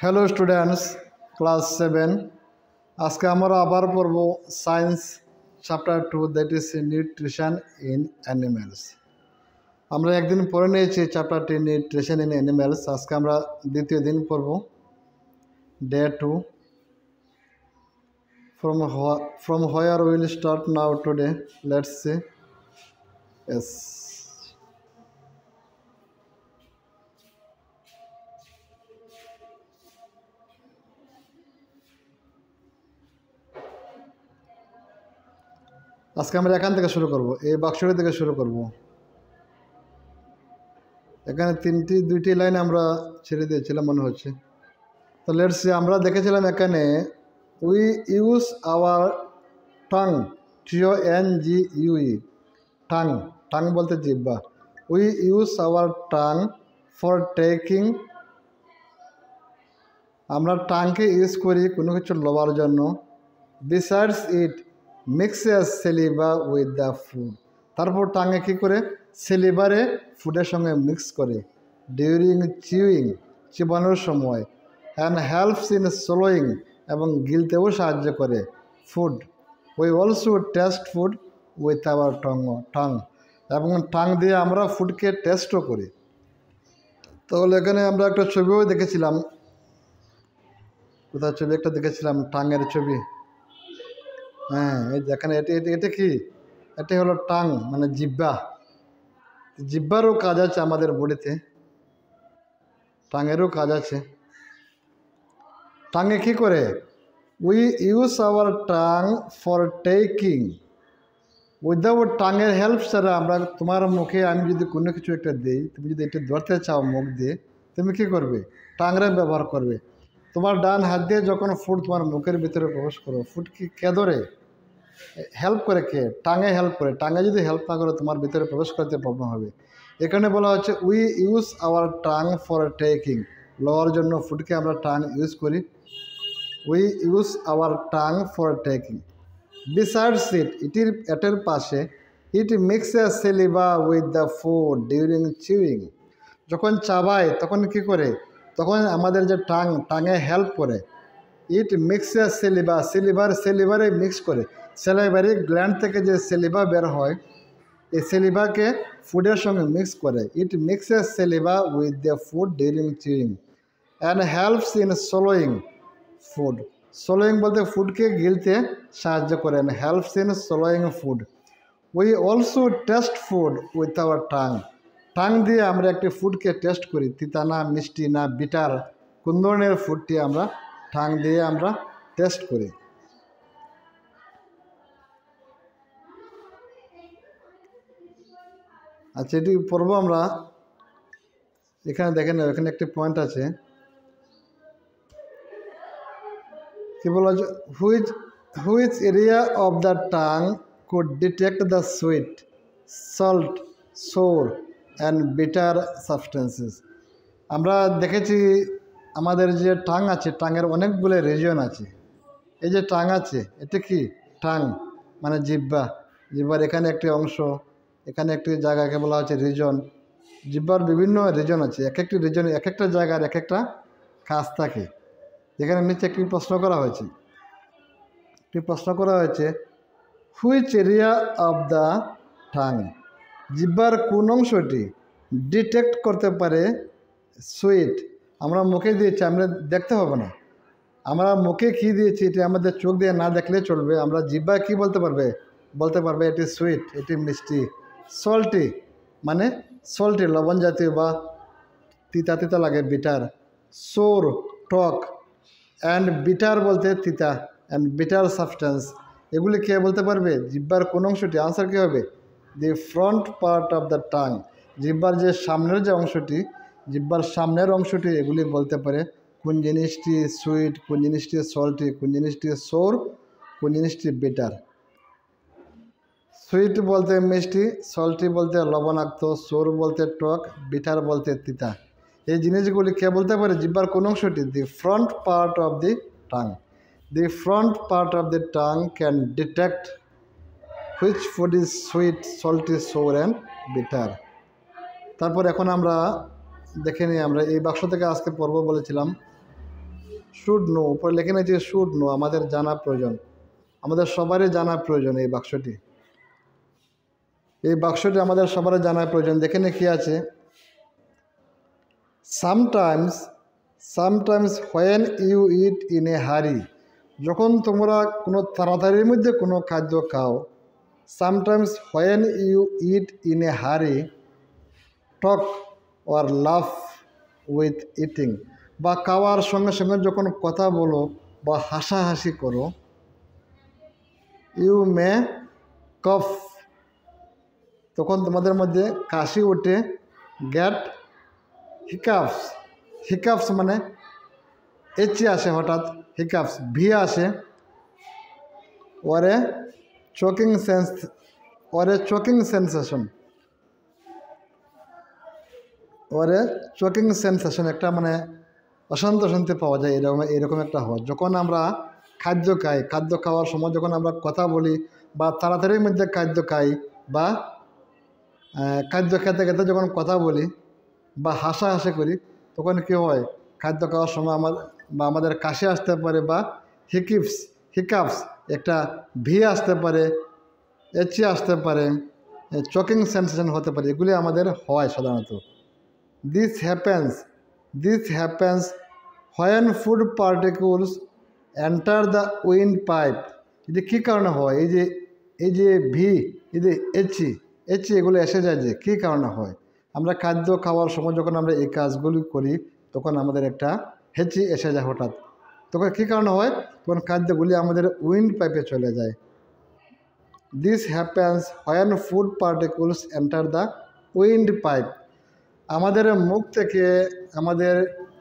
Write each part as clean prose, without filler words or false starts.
Hello students, class 7। আজকে আমরা আবার পড়ব science chapter 2, that is nutrition in animals. আমরা একদিন পড়ে নিয়েছি চ্যাপ্টারটি নিউট্রিশন ইন অ্যানিমেলস। আজকে আমরা দ্বিতীয় দিন পড়ব, day 2। from where we will start now today, let's see. Yes, আজকে আমরা এখান থেকে শুরু করব, এই বাক্সটি থেকে শুরু করব। এখানে দুইটি লাইন আমরা ছেড়ে দিয়েছিলাম মনে হচ্ছে। তো লেটস সি, আমরা দেখেছিলাম এখানে we use our tongue, TONGUE, tongue, tongue বলতে জিহ্বা। We use our tongue for taking, আমরা টাংকে ইউজ করি কোনো কিছু লওয়ার জন্য। Besides it mixes saliva with the food, তারপর টাঙে কী করে, সেলিভারে ফুডের সঙ্গে মিক্স করে। ডিউরিং চিউইং, চিবানোর সময়। অ্যান্ড হেল্পস ইন সোলোয়িং, এবং গিলতেও সাহায্য করে food. We also taste food with our tongue, এবং টাং দিয়ে আমরা ফুডকে টেস্টও করি। তাহলে এখানে আমরা একটা ছবিও দেখেছিলাম, কোথাও ছবি একটা দেখেছিলাম, টাঙের ছবি। হ্যাঁ, এই যেখানে এটা কি, এটি হলো টাং, মানে জিহ্বা। জিহ্বারও কাজ আছে আমাদের বডিতে, টাঙেরও কাজ আছে। টাঙে কি করে, we use our tongue for taking. Without টাঙের হেল্প ছাড়া আমরা, তোমার মুখে আমি যদি কোনো কিছু একটা দিই, তুমি যদি এটা ধরতে চাও মুখ দিয়ে, তুমি কি করবে, টাংরে ব্যবহার করবে। তোমার ডান হাত দিয়ে যখন ফুড তোমার মুখের ভিতরে প্রবেশ করো, ফুড কি কে ধরে, হেল্প করে কে, টাঙে হেল্প করে। টাঙে যদি হেল্প না করে তোমার ভিতরে প্রবেশ করতে প্রবলেম হবে। এখানে বলা হচ্ছে we use our tongue for taking, লওয়ার জন্য ফুডকে আমরা টাং ইউজ করি। We use our tongue for taking. Besides it, এটার পাশে, it mixes saliva with the food during chewing, যখন চাবায় তখন কি করে, তখন আমাদের যে টাঙে হেল্প করে। ইট মিক্সেস সেলিভা, সেলিভারে মিক্স করে। সেলিভারি গ্ল্যান্ড থেকে যে সেলিভা বের হয়, এই সেলিভাকে ফুডের সঙ্গে মিক্স করে। It mixes saliva with the food during chewing and helps in swallowing food. Swallowing বলতে ফুডকে গিলতে সাহায্য করেন, helps in swallowing food. We also taste food with our tongue, tongue দিয়ে আমরা একটি ফুডকে টেস্ট করি, তিতা না মিষ্টি না বিটার, কোন ধরনের ফুডটি আমরা টাং দিয়ে আমরা টেস্ট করি। আচ্ছা, এটি পড়ব আমরা। এখানে দেখেন, এখানে একটি পয়েন্ট আছে, কি বলা হচ্ছে, which area of the tongue could detect the sweet, salt, sour and bitter substances. আমরা দেখেছি আমাদের যে টাং আছে, টাঙের অনেকগুলো রিজিয়ন আছে। এই যে টাং আছে, এটা কি, টাং মানে জিহ্বা। জিহ্বার এখানে একটি অংশ, এখানে একটি জায়গাকে বলা হচ্ছে রিজন। জিহ্বার বিভিন্ন রিজন আছে, এক একটি রিজনে এক একটা জায়গার এক একটা কাজ থাকে। এখানে নিচে একটি প্রশ্ন করা হয়েছে, which area of the tongue, জিহ্বার কোন অংশটি ডিটেক্ট করতে পারে সুইট। আমরা মুখে দিয়েছি, আমরা দেখতে হবে না, আমরা মুখে কী দিয়েছি এটা আমাদের চোখ দিয়ে না দেখলে চলবে। আমরা জিহ্বা কি বলতে পারবে এটি সুইট, এটি মিষ্টি। সল্টি মানে সল্টি, লবণ জাতীয় বা তিতা তিতা লাগে, বিটার। সোর টক, অ্যান্ড বিটার বলতে তিতা, অ্যান্ড বিটার সাবস্টেন্স, এগুলি কে বলতে পারবে, জিহ্বার কোন অংশটি। আনসার কী হবে, the front part of the tongue, জিহ্বার যে সামনের যে অংশটি, জিহ্বার সামনের অংশটি এগুলি বলতে পারে কোন জিনিসটি সুইট, কোন জিনিসটি সল্টি, কোন জিনিসটি সোর, কোন জিনিসটি বিটার। সুইট বলতে মিষ্টি, সল্টি বলতে লবণাক্ত, সোর বলতে টক, বিটার বলতে তিতা। এই জিনিসগুলি কে বলতে পারে, জিহ্বার কোন অংশটি, the front part of the tongue. The front part of the tongue can detect which food is sweet, salty, sour and bitter. তারপর এখন আমরা দেখে নিই, আমরা এই বাক্স থেকে আজকে পড়ব বলেছিলাম। শুড নো, উপরে লেখে নিয়েছে শুড নো, আমাদের জানা প্রয়োজন, আমাদের সবারই জানা প্রয়োজন। এই বাক্সটি আমাদের সবারই জানা প্রয়োজন। দেখে নে কি আছে, sometimes when you eat in a hurry, যখন তোমরা কোনো তাড়াতাড়ির মধ্যে কোনো খাদ্য খাও। Sometimes when you eat in a hurry talk or laugh with eating, বা খাওয়ার সঙ্গে সঙ্গে যখন কথা বলো বা হাসাহাসি করো। ইউ মে কফ, তখন তোমাদের মধ্যে কাশি ওঠে। গেট হিকাপস মানে এচি আসে হঠাৎ, হিকাপস ভি আসে। ওরে চোকিং সেন্সেশন, একটা মানে অশান্তি পাওয়া যায়, এরকম একটা হয় যখন আমরা খাদ্য খাই। খাদ্য খাওয়ার সময় যখন আমরা কথা বলি বা তাড়াতাড়ির মধ্যে খাদ্য খাই, বা খাদ্য খেতে খেতে যখন কথা বলি বা হাসাহাসি করি, তখন কী হয়, খাদ্য খাওয়ার সময় আমাদের কাশি আসতে পারে, বা হিকাপস একটা ভি আসতে পারে, এচি আসতে পারে, চকিং সেন্সেশন হতে পারে। এগুলি আমাদের হয় সাধারণত। This happens when food particles enter the wind pipe. এটি কী কারণে হয়, এই যে ভি, এই যে এচি এগুলো এসে যায়, যে কী কারণে হয়? আমরা খাদ্য খাওয়ার সময় যখন আমরা এই কাজগুলি করি, তখন আমাদের একটা হেঁচি এসে যায় হঠাৎ। তখন কী কারণে হয়? তখন খাদ্যগুলি আমাদের উইন্ড পাইপে চলে যায়। This happens when food particles enter the wind pipe. আমাদের মুখ থেকে, আমাদের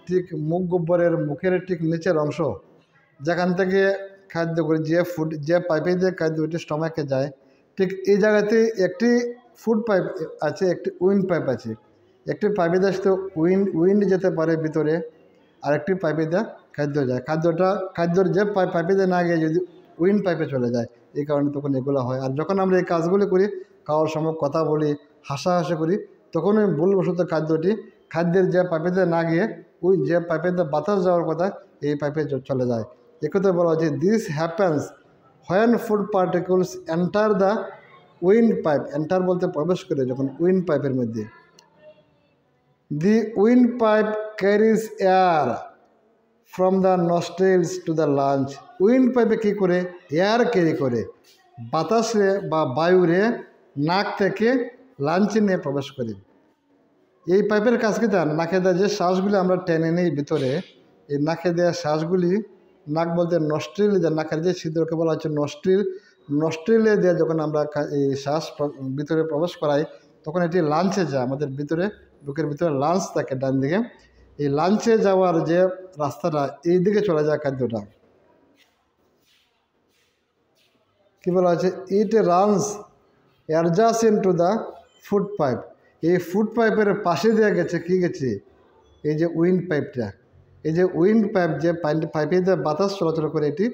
ঠিক মুখ গহ্বরের মুখের ঠিক নিচের অংশ, যেখান থেকে খাদ্যগুলি যে পাইপে দিয়ে খাদ্যটি স্টমাকে যায়, ঠিক এই জায়গাতে একটি ফুড পাইপ আছে, একটি উইন্ড পাইপ আছে। একটি পাইপে দিয়ে তো উইন্ড যেতে পারে ভিতরে, আর একটি পাইপে দিয়ে খাদ্য যায়। খাদ্যর যে পাইপে দিয়ে না গিয়ে যদি উইন্ড পাইপে চলে যায়, এই কারণে তখন এগুলো হয়। আর যখন আমরা এই কাজগুলি করি, খাওয়ার সময় কথা বলি, হাসাহাসি করি, তখন ওই ভুলবশত খাদ্যের যে পাইপে দিয়ে না গিয়ে ওই যে পাইপে দিয়ে বাতাস যাওয়ার কথা, এই পাইপে চলে যায়। একথা বলা হচ্ছে this happens when food particles enter the wind pipe. Enter বলতে প্রবেশ করে যখন উইন্ড পাইপের মধ্যে। The wind pipe carries air from the nostrils to the lungs. Wind পাইপে কী করে? এয়ার ক্যারি করে, বাতাসে বা বায়ুরে নাক থেকে লাঞ্চে নিয়ে প্রবেশ করে। এই পাইপের কাজ কি? তার নাকে দেওয়া যে শ্বাসগুলি আমরা টেনে নিই ভিতরে, এই নাকে দেওয়া শ্বাসগুলি, নাক বলতে নস্ট্রিল, নাকের যে ছিদ্রকে বলা হচ্ছে নস্ট্রিলে দিয়ে যখন আমরা এই শ্বাস ভিতরে প্রবেশ করাই, তখন এটি লাঞ্চে যায়। আমাদের ভিতরে, বুকের ভিতরে লাঞ্চ থাকে ডান দিকে, এই লাঞ্চে যাওয়ার যে রাস্তাটা, এই দিকে চলে যায় খাদ্যটা। কি বলা হচ্ছে? It runs adjacent to the food pipe. এই ফুড পাইপের পাশে দিয়ে গেছে, কি গেছে? এই যে উইন্ড পাইপটা, এই যে উইন্ড পাইপ, যে পাইপে দিয়ে বাতাস চলাচল করে, এটি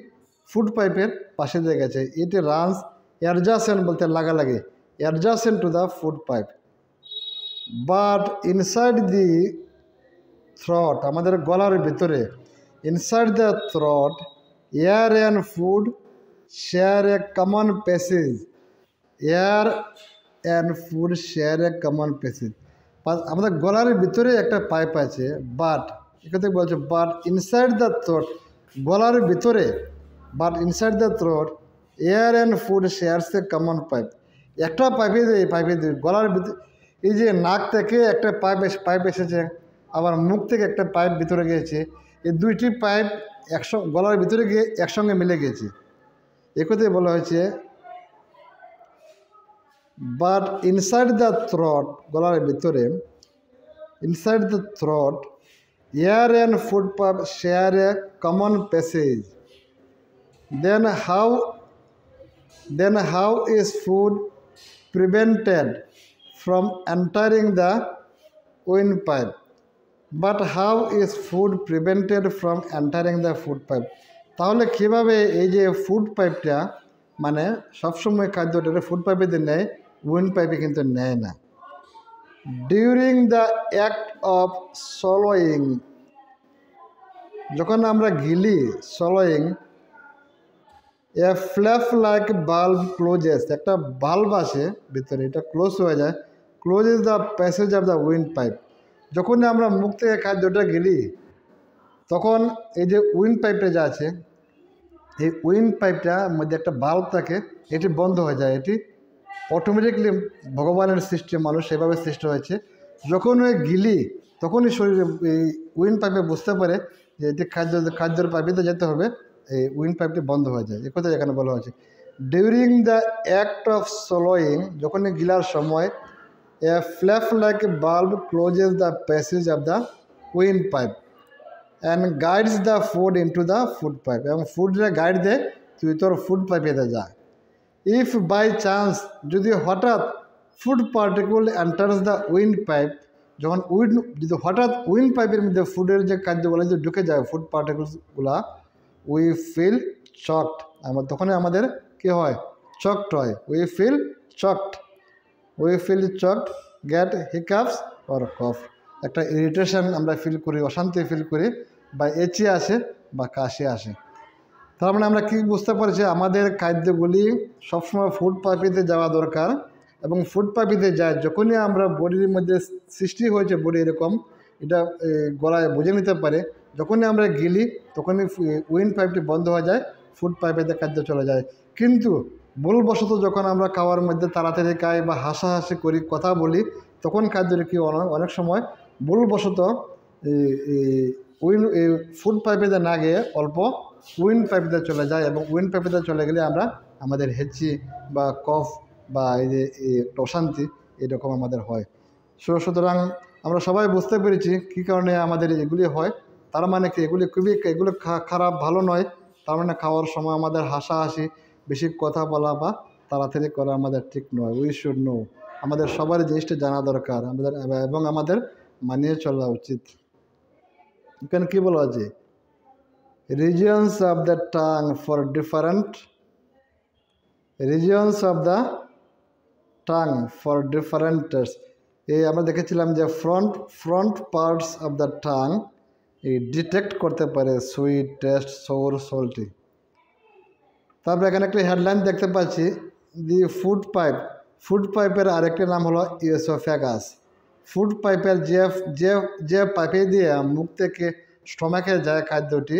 ফুড পাইপের পাশে দিয়ে গেছে। ইট রানস অ্যাডজাসেন্ট বলতে লাগালাগি, adjacent to the food pipe. But inside the throat, আমাদের গলার ভিতরে, inside the throat air and food share a common passage. Air and food share a common passage. আমাদের গলার ভিতরে একটা পাইপ আছে, বাট এখানে বলছে বাট ইনসাইড দ্য থ্রোট, গলার ভিতরে, but inside the throat air and food shares a common pipe. একটা পাইপে দিয়ে গলার ভিতরে, এই যে নাক থেকে একটা পাইপ এসেছে, আবার মুখ থেকে একটা পাইপ ভিতরে গিয়েছে, এই দুইটি পাইপ গলার ভিতরে গিয়ে একসঙ্গে মিলে গিয়েছে। একথাই বলা হয়েছে বাট ইনসাইড দ্য থ্রট, গলার ভিতরে, inside the throat air and food pipe share a common passage. Then how is food prevented from entering the windpipe? But how is food prevented from entering the food pipe? তাহলে কীভাবে এই যে food পাইপটা, মানে সবসময় খাদ্যটা food পাইপে দিয়ে নেয়, উইন্ড পাইপে কিন্তু নেয় না। During the act of swallowing, যখন আমরা গিলি swallowing a flap like valve closes, একটা বাল্ব আছে ভিতরে, এটা ক্লোজ হয়ে যায়, clauses the passage of the wind pipe. যখনই আমরা মুখ থেকে খাদ্যটা গিলি তখন এই যে উইন্ড পাইপটা যা আছে, এই উইন্ড পাইপটার মধ্যে একটা বাল্ব থাকে, এটি বন্ধ হয়ে যায়। এটি অটোমেটিকলি ভগবানের সৃষ্টি, মানুষ সেভাবে সৃষ্টি হয়েছে। যখন ওই গিলি তখনই শরীরে এই উইন্ড পাইপে বুঝতে পারে যে এটি খাদ্যের পাইপেতে যেতে হবে, এই উইন্ড পাইপটি বন্ধ হয়ে যায়। এ কথা এখানে বলা হয়েছে। During the act of swallowing, যখনই গিলার সময়, এ ফ্ল্যাপ লাইক বাল্ব closes the passage of the wind pipe and guides the food into the food pipe, এবং ফুডটা গাইড দেয় তুই তোর ফুড পাইপেতে যা। ইফ বাই চান্স, যদি হঠাৎ food particle enters the wind pipe, যখন যদি হঠাৎ উইন্ড পাইপের মধ্যে ফুডের যে কার্যগুলো যদি ঢুকে যায়, ফুড পার্টিকুলসগুলা, উই ফিল চকড, তখনই আমাদের কী হয়, চকড হয়। উই ফিল চকড, গেট হিকাপস অর কফ, একটা ইরিটেশন আমরা ফিল করি, অশান্তি ফিল করি, বা এচি আসে বা কাশি আসে। তার মানে আমরা কি বুঝতে পারছি, আমাদের খাদ্যগুলি সবসময় ফুড পাইপেতে যাওয়া দরকার, এবং ফুড পাইপেতে যায় যখনই আমরা বডির মধ্যে সৃষ্টি হয়েছে, বডি এরকম এটা গলায় বুঝে নিতে পারে, যখনই আমরা গিলি তখনই উইন্ড পাইপটি বন্ধ হয়ে যায়, ফুড পাইপেতে খাদ্য চলে যায়। কিন্তু ভুলবশত যখন আমরা খাওয়ার মধ্যে তাড়াতাড়ি খাই বা হাসাহাসি করি, কথা বলি, তখন খাদ্যটি কি অনেক সময় ভুলবশত ফুড পাইপেতে না গিয়ে অল্প উইন্ড পাইপেতে চলে যায়, এবং উইন্ড পাইপেতে চলে গেলে আমরা আমাদের হেঁচি বা কফ বা এই যে অশান্তি এরকম আমাদের হয়। সুতরাং আমরা সবাই বুঝতে পেরেছি কী কারণে আমাদের এগুলি হয়। তার মানে কি, এগুলো খারাপ, ভালো নয়। তার মানে খাওয়ার সময় আমাদের হাসাহাসি, বেশি কথা বলা বা তাড়াতাড়ি করা আমাদের ঠিক নয়। উই শুড নো, আমাদের সবার জিনিসটা জানা দরকার আমাদের, এবং আমাদের মানিয়ে চলা উচিত। এখানে কী বলা আছে, regions of the tongue for different taste, এই আমরা দেখেছিলাম যে front parts of the tongue এই ডিটেক্ট করতে পারে সুইট, টেস্ট, সৌর, সল্টি। তারপরে এখানে একটা হেডলাইন দেখতে পাচ্ছি, দি ফুড পাইপের আরেকটি নাম হলো ইওসোফেগাস। ফুড পাইপের যে পাইপে দিয়ে মুখ থেকে স্টমাকে যায় খাদ্যটি,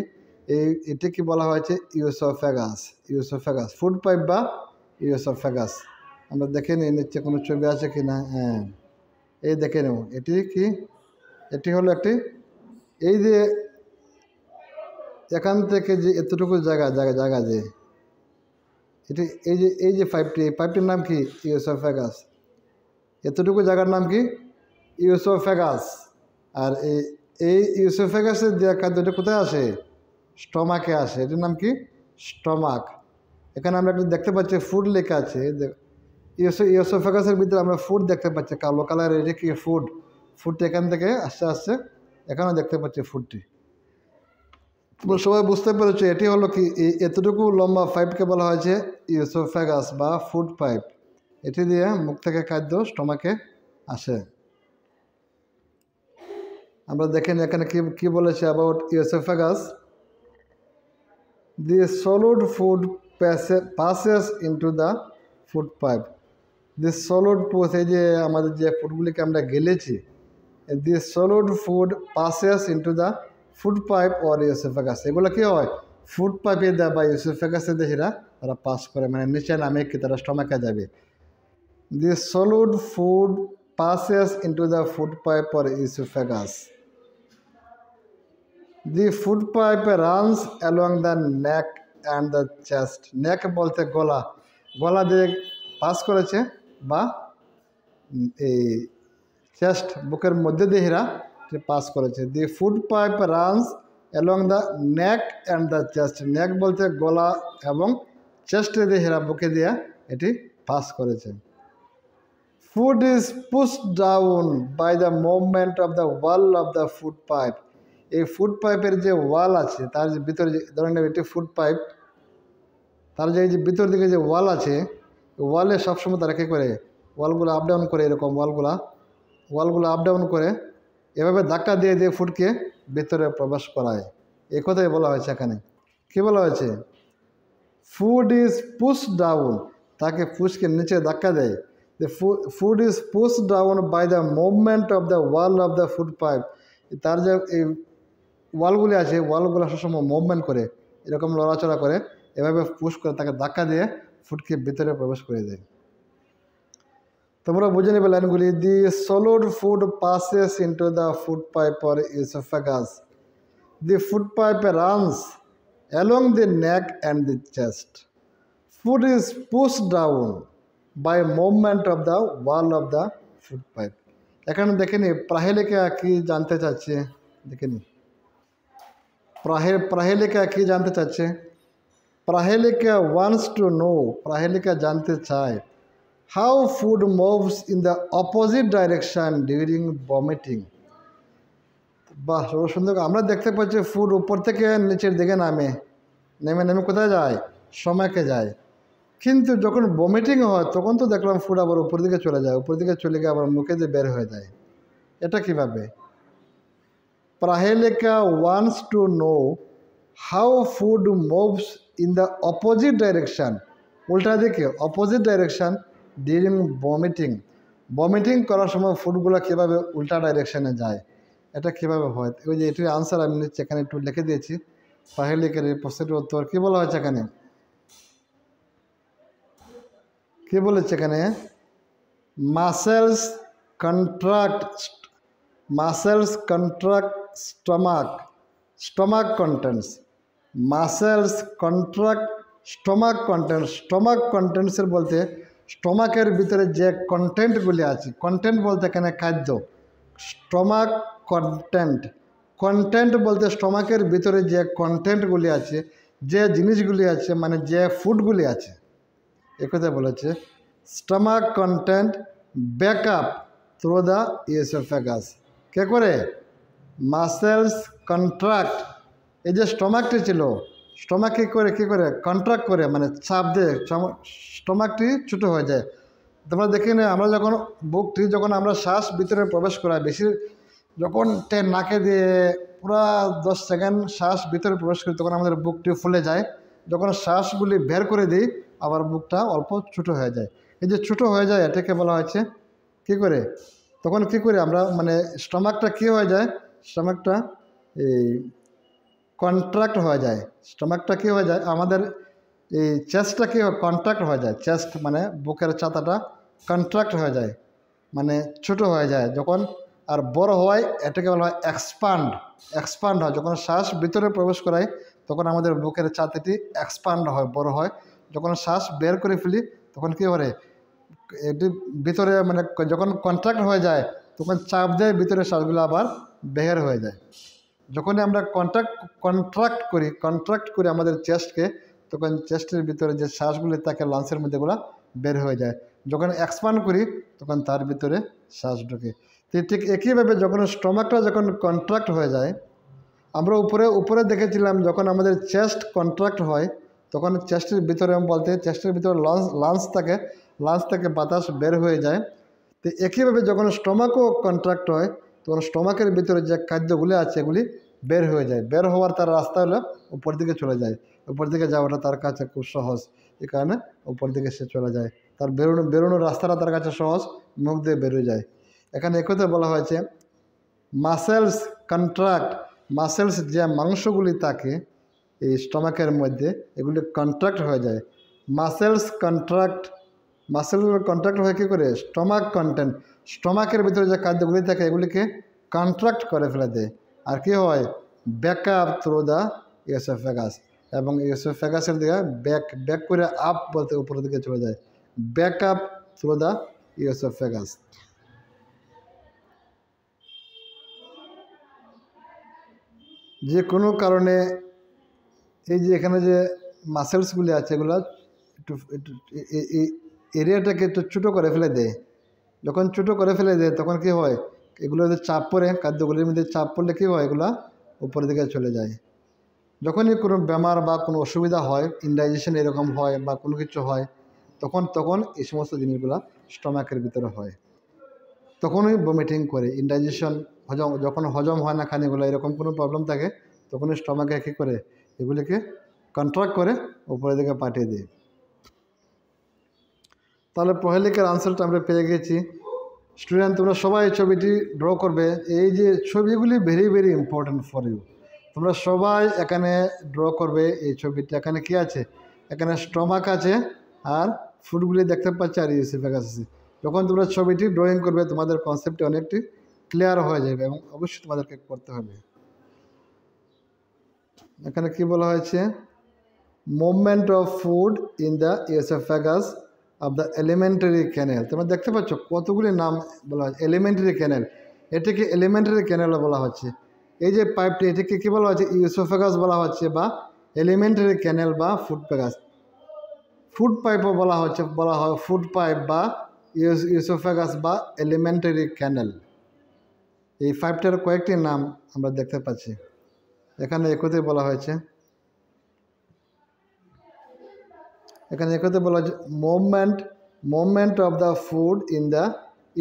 এটি কি বলা হয়েছে, ইওসোফেগাস, ফুড পাইপ বা ইওসোফেগাস। আমরা দেখে নিই নিচ্ছে কোনো ছবি আছে কি না। হ্যাঁ, এই দেখে নেব, এটি কি, এটি হলো একটি, এই যে এখান থেকে যে এতটুকু জায়গা যে এটি, এই যে পাইপটির নাম কি, ইওসোফেগাস। এতটুকু জায়গার নাম কি, ইওসোফেগাস। আর এই ইওসোফেগাসের যে খাদ্যটা কোথায় আসে, স্টমাকে আসে, এটির নাম কি, স্টমাক। এখানে আমরা একটু দেখতে পাচ্ছি ফুড লেখা আছে, ইওসোফেগাসের ভিতরে আমরা ফুড দেখতে পাচ্ছি কালো কালার, এটি কি ফুডটি এখান থেকে আস্তে আস্তে এখানেও দেখতে পাচ্ছি ফুডটি। তোমরা সবাই বুঝতে পেরেছো এটি হলো কি, এতটুকু লম্বা পাইপকে বলা হয়েছে ইওসোফেগাস বা ফুড পাইপ। এটি দিয়ে মুখ থেকে খাদ্য স্টমাকে আসে। আমরা দেখেন এখানে কি বলেছে about oesophagus, the solid food passes into the food pipe. The solid food, এই যে আমাদের যে ফুডগুলিকে আমরা গেলেছি, the solid food passes into the food pipe or oesophagus. এগুলো কী হয়, ফুড পাইপে দেয় বা ইওসোফেগাসে দেয়, তারা পাস করে, মানে নিচে নামে কি তারা স্টমাকে যাবে। The solid food passes into the food pipe or oesophagus. The food pipe runs along the neck and the chest. Neck বলতে গলা দিয়ে পাস করেছে, বা এই চেস্ট, বুকের মধ্যে দিয়ে পাস করেছে। The food pipe runs along the neck and the chest. Neck বলতে গলা এবং চেস্টে দিয়ে বুকে দিয়ে এটি পাস করেছে। Food is pushed down by the movement of the wall of the food pipe. এই ফুড পাইপের যে ওয়াল আছে, তার যে ভিতরে, ধরেন এটি ফুড পাইপ, তার যে ভিতর দিকে যে ওয়াল আছে, ওয়ালে সবসময় তারা কী করে, ওয়ালগুলো আপ ডাউন করে, এরকম ওয়ালগুলো আপ ডাউন করে, এভাবে ধাক্কা দিয়ে ফুডকে ভিতরে প্রবেশ করায়। এ কথাই বলা হয়েছে এখানে। কি বলা হয়েছে? ফুড ইজ পুশ ডাউন, তাকে ফুসকে নিচে ধাক্কা দেয়। The food is push down by the movement of the wall of the food pipe. তার যে এই ওয়ালগুলি আছে, ওয়ালগুলো সবসময় মুভমেন্ট করে, এরকম লড়াচড়া করে, এভাবে পুশ করে তাকে ধাক্কা দিয়ে ফুডকে ভিতরে প্রবেশ করে দেয়। তোমরা বুঝে নেবে লাইনগুলি। The solid food passes into the food pipe or oesophagus. The food pipe runs along the neck and the chest. Food is pushed down by movement of the wall of the food pipe. এখানে দেখেনি প্রাহেলিকা কি জানতে চাচ্ছে, দেখেনি প্রাহেলিকা কি জানতে চাচ্ছে। প্রাহেলিকা wants to no, প্রাহেলিকা জানতে চায় how food moves in the opposite direction during vomiting. বাহ, সুন্দর। আমরা দেখতে পাচ্ছি ফুড উপর থেকে নিচের দিকে নেমে নেমে কোথায় যায়? স্টমাকে যায়। কিন্তু যখন ভমিটিং হয় তখন তো দেখলাম ফুড আবার উপর দিকে চলে যায়, উপর দিকে চলে গিয়ে আবার মুখে দিয়ে বের হয়ে যায়। এটা কিভাবে? Prahelika wants to know how food moves in the opposite direction, উল্টা দিকে, opposite direction during vomiting. Vomiting করার সময় ফুডগুলো কীভাবে উল্টা ডাইরেকশনে যায়, এটা কীভাবে হয়? ওই যে এটির আনসার আমি নিচ্ছি, এখানে একটু লিখে দিয়েছি। প্রাহেলিকার এই প্রশ্নের উত্তর কী বলা হয়েছে এখানে? কি বলেছে এখানে? Muscles contract stomach contents. Muscles contract stomach কন্টেন্টসের বলতে স্টমাকের ভিতরে যে কন্টেন্টগুলি আছে, কন্টেন্ট বলতে এখানে খাদ্য, স্টমাক কন্টেন্ট বলতে স্টমাকের ভিতরে যে কন্টেন্টগুলি আছে, যে জিনিসগুলি আছে, মানে যে ফুডগুলি আছে, একথা বলেছে। Stomach content back up through the oesophagus. কে করে? Muscles contract. এই যে স্টমাকটি ছিল, স্টমাক কী করে কন্ট্রাক্ট করে, মানে চাপ দিয়ে স্টমাকটি ছোটো হয়ে যায়। তোমরা দেখে নে, আমরা যখন বুকটি যখন আমরা শ্বাস ভিতরে প্রবেশ করাই, বেশি যখন নাকে দিয়ে পুরা 10 সেকেন্ড শ্বাস ভিতরে প্রবেশ করি, তখন আমাদের বুকটি ফুলে যায়। যখন শ্বাসগুলি বের করে দিই, আবার বুকটা অল্প ছোটো হয়ে যায়। এই যে ছোটো হয়ে যায়, এটাকে বলা হয়েছে কী করে? তখন কী করে আমরা, মানে স্টমাকটা কী হয়ে যায়? স্টমাকটা এই কন্ট্রাক্ট হয়ে যায়। স্টমাকটা কী হয়ে যায়? আমাদের এই চেস্টটা কী কন্ট্রাক্ট হয়ে যায়। চেস্ট মানে বুকের ছাতাটা কন্ট্রাক্ট হয়ে যায়, মানে ছোটো হয়ে যায়। যখন আর বড় হয়, এটাকে বলা হয় এক্সপান্ড হয়। যখন শ্বাস ভিতরে প্রবেশ করায়, তখন আমাদের বুকের ছাতিটি এক্সপান্ড হয়, বড় হয়। যখন শ্বাস বের করে ফেলি, তখন কী করে? এটি ভিতরে, মানে যখন কন্ট্রাক্ট হয়ে যায়, তখন চাপ দেয় ভিতরে, শ্বাসগুলো আবার বের হয়ে যায়। যখনই আমরা কন্ট্রাক্ট করি আমাদের চেস্টকে, তখন চেস্টের ভিতরে যে শ্বাসগুলি থাকে লাংসের মধ্যেগুলো বের হয়ে যায়। যখন এক্সপান্ড করি, তখন তার ভিতরে শ্বাস ঢোকে। ঠিক একইভাবে যখন স্টমাকটা যখন কন্ট্রাক্ট হয়ে যায়, আমরা উপরে দেখেছিলাম যখন আমাদের চেস্ট কন্ট্রাক্ট হয়, তখন চেস্টের ভিতরে বলতে চেস্টের ভিতরে লাংস থেকে বাতাস বের হয়ে যায়। তো একইভাবে যখন স্টমাকও কন্ট্রাক্ট হয়, তখন স্টমাকের ভিতরে যে খাদ্যগুলি আছে, এগুলি বের হয়ে যায়। বের হওয়ার তার রাস্তা হলো উপর দিকে চলে যায়। উপর দিকে যাওয়াটা তার কাছে খুব সহজ, এই কারণে উপর দিকে সে চলে যায়। তার বেরোনোর রাস্তাটা তার কাছে সহজ, মুখ দিয়ে বেরোয় যায়। এখানে একথা বলা হয়েছে মাসেলস কন্ট্রাক্ট। মাসেলস যে মাংসগুলি থাকে এই স্টমাকের মধ্যে, এগুলি কন্ট্রাক্ট হয়ে যায়। মাসেলস কন্ট্রাক্ট হয়ে কী করে? স্টমাক কন্টেন্ট, স্টমাকের ভিতরে যে খাদ্যগুলি থাকে, এগুলিকে কন্ট্রাক্ট করে ফেলে দেয়। আর কি হয়? Back up through the oesophagus. এবং ইসোফেগাসের দিকে ব্যাক করে আপ বলতে উপরের দিকে চলে যায়। Back up through the oesophagus. যে কোনো কারণে এই যে এখানে যে মাসেলসগুলি আছে, এগুলো একটু এরিয়াটাকে একটু ছোটো করে ফেলে দেয়। যখন ছোটো করে ফেলে দেয়, তখন কি হয়? এগুলো যদি চাপ পড়ে, খাদ্যগুলির মধ্যে চাপ পড়লে কী হয়? এগুলো উপরের দিকে চলে যায়। যখনই কোনো বেমার বা কোনো অসুবিধা হয়, ইনডাইজেশন এরকম হয় বা কোনো কিছু হয়, তখন এই সমস্ত জিনিসগুলো স্টমাকের ভিতরে হয়। তখনই ভমিটিং করে। ইনডাইজেশন যখন হজম হয় না খানিগুলো, এরকম কোনো প্রবলেম থাকে, তখন স্টমাকে কী করে এগুলিকে কন্ট্রাক্ট করে উপরের দিকে পাঠিয়ে দিই। তাহলে প্রহেলিকার আনসারটা আমরা পেয়ে গেছি। স্টুডেন্ট, তোমরা সবাই ছবিটি ড্র করবে। এই যে ছবিগুলি very very important for you. তোমরা সবাই এখানে ড্র করবে এই ছবিটা। এখানে কি আছে? এখানে স্টমাক আছে আর ফুডগুলি দেখতে পাচ্ছি আর ইউসিফেগাস আছে। যখন তোমরা ছবিটি ড্রয়িং করবে তোমাদের কনসেপ্টটি অনেকটি ক্লিয়ার হয়ে যাবে এবং অবশ্যই তোমাদেরকে করতে হবে। এখানে কি বলা হয়েছে? Movement of food in the oesophagus of the alimentary canal. তোমরা দেখতে পাচ্ছ কতগুলি নাম বলা হচ্ছে। এলিমেন্টারি ক্যানেল, এটাকে এলিমেন্টারি ক্যানেল বলা হচ্ছে। এই যে পাইপটি, এটাকে কী বলা হচ্ছে? ইউসোফেগাস বলা হচ্ছে বা এলিমেন্টারি ক্যানেল বা ফুড প্যাগাস। ফুড পাইপও বলা হচ্ছে, বলা হয় ফুড পাইপ বা ইউসোফেগাস বা এলিমেন্টারি ক্যানেল। এই পাইপটার কয়েকটি নাম আমরা দেখতে পাচ্ছি এখানে একতে বলা হয়েছে। এখানে একতে বলা হচ্ছে movement of the food in the